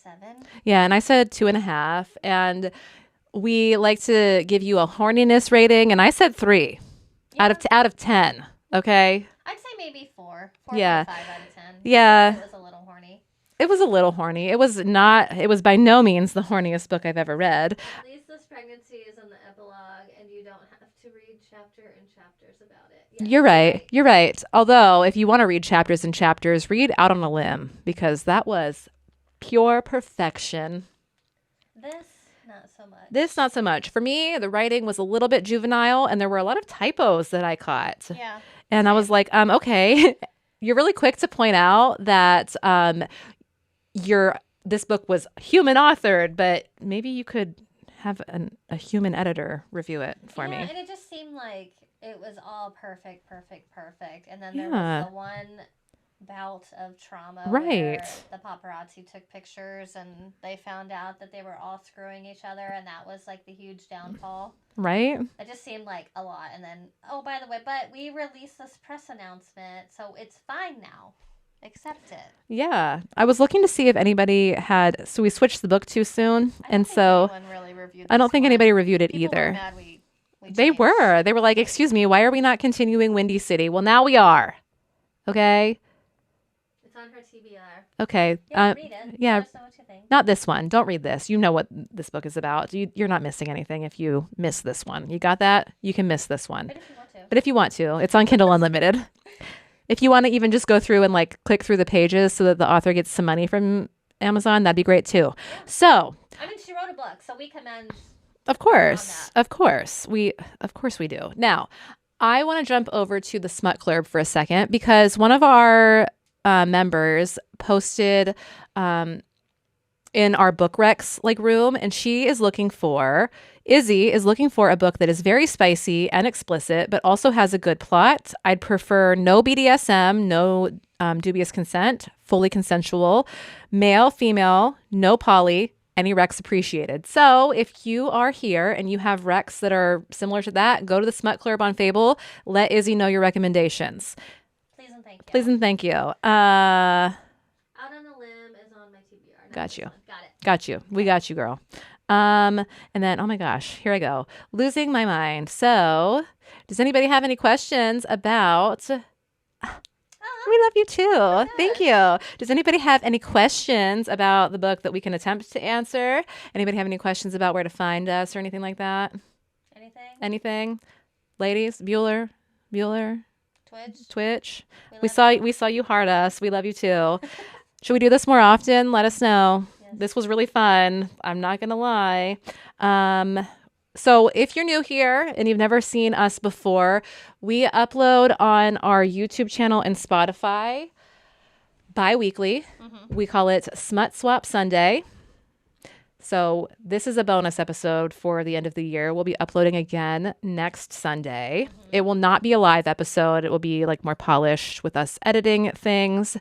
Yeah, and I said 2.5, and we like to give you a horniness rating, and I said 3 out of 10. Okay. I'd say maybe 4. 4.5 yeah. out of 10. Yeah. It was a little horny. It was a little horny. It was by no means the horniest book I've ever read. At least this pregnancy is in the epilogue, and you don't have to read chapter and chapters about it. Yeah. You're right. Although, if you want to read chapters and chapters, read Out on a Limb, because that was pure perfection. This, not so much. For me, the writing was a little bit juvenile, and there were a lot of typos that I caught. Yeah. And I was like, okay, you're really quick to point out that this book was human authored, but maybe you could have a human editor review it for me. And it just seemed like it was all perfect. And then there was the one bout of trauma where the paparazzi took pictures and they found out that they were all screwing each other, and that was like the huge downfall. Right. It just seemed like a lot. And then, oh, by the way, but we released this press announcement, so it's fine now. Accept it. Yeah. I was looking to see if anybody so we switched the book too soon, and so I don't think anybody reviewed it either. Were mad we they were like, excuse me, why are we not continuing Windy City? Well, now we are. Okay. It's on her TBR. Okay. Yeah, read it. Yeah. Let us know what you think. Not this one. Don't read this. You know what this book is about. You're not missing anything if you miss this one. You got that? You can miss this one. But if you want to, it's on Kindle Unlimited. If you want to even just go through and click through the pages so that the author gets some money from Amazon, that'd be great too. So, I mean, she wrote a book, so we commend. of course we do. Now, I want to jump over to the Smut Clurb for a second because one of our members posted in our book recs room, and Izzy is looking for a book that is very spicy and explicit, but also has a good plot. I'd prefer no BDSM, no dubious consent, fully consensual, male, female, no poly, any recs appreciated. So if you are here and you have recs that are similar to that, go to the Smut Clurb on Fable. Let Izzy know your recommendations. Please and thank you. Please and thank you. Out on a Limb is on my TBR. No, Got you. Got it. Got you. We got you, girl. And then, oh my gosh, here I go. Losing my mind. So, does anybody have any questions about... We love you too. Oh, thank you. Does anybody have any questions about the book that we can attempt to answer? Anybody have any questions about where to find us or anything like that? Anything? Ladies, Bueller, Twitch. We saw you heart us. We love you too. Should we do this more often? Let us know. Yes. This was really fun. I'm not going to lie. So if you're new here and you've never seen us before, we upload on our YouTube channel and Spotify bi-weekly. Mm-hmm. We call it Smut Swap Sunday. So this is a bonus episode for the end of the year. We'll be uploading again next Sunday. Mm-hmm. It will not be a live episode. It will be more polished with us editing things.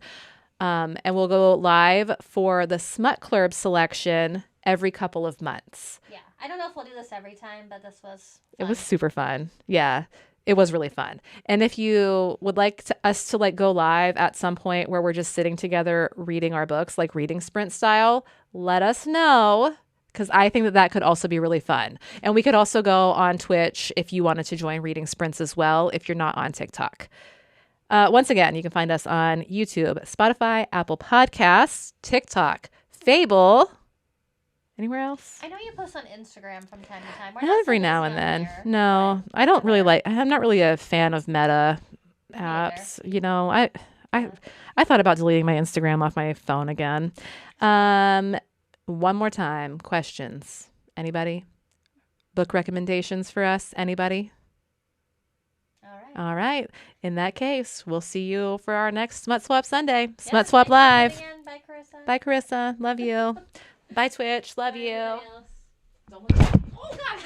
And we'll go live for the Smut Clurb selection every couple of months. Yeah. I don't know if we'll do this every time, but this was fun. It was super fun. Yeah, it was really fun. And if you would like us to go live at some point where we're just sitting together reading our books, reading sprint style, let us know, because I think that could also be really fun. And we could also go on Twitch if you wanted to join reading sprints as well, if you're not on TikTok. Once again, you can find us on YouTube, Spotify, Apple Podcasts, TikTok, Fable. Anywhere else? I know you post on Instagram from time to time. Every now and then. No, I don't really I'm not really a fan of meta apps. I thought about deleting my Instagram off my phone again. One more time. Questions. Anybody? Book recommendations for us? Anybody? All right. In that case, we'll see you for our next Smut Swap Sunday. Smut Swap Live. Bye, Carissa. Bye, Carissa. Love you. Bye, Twitch. Love you. Oh, gosh.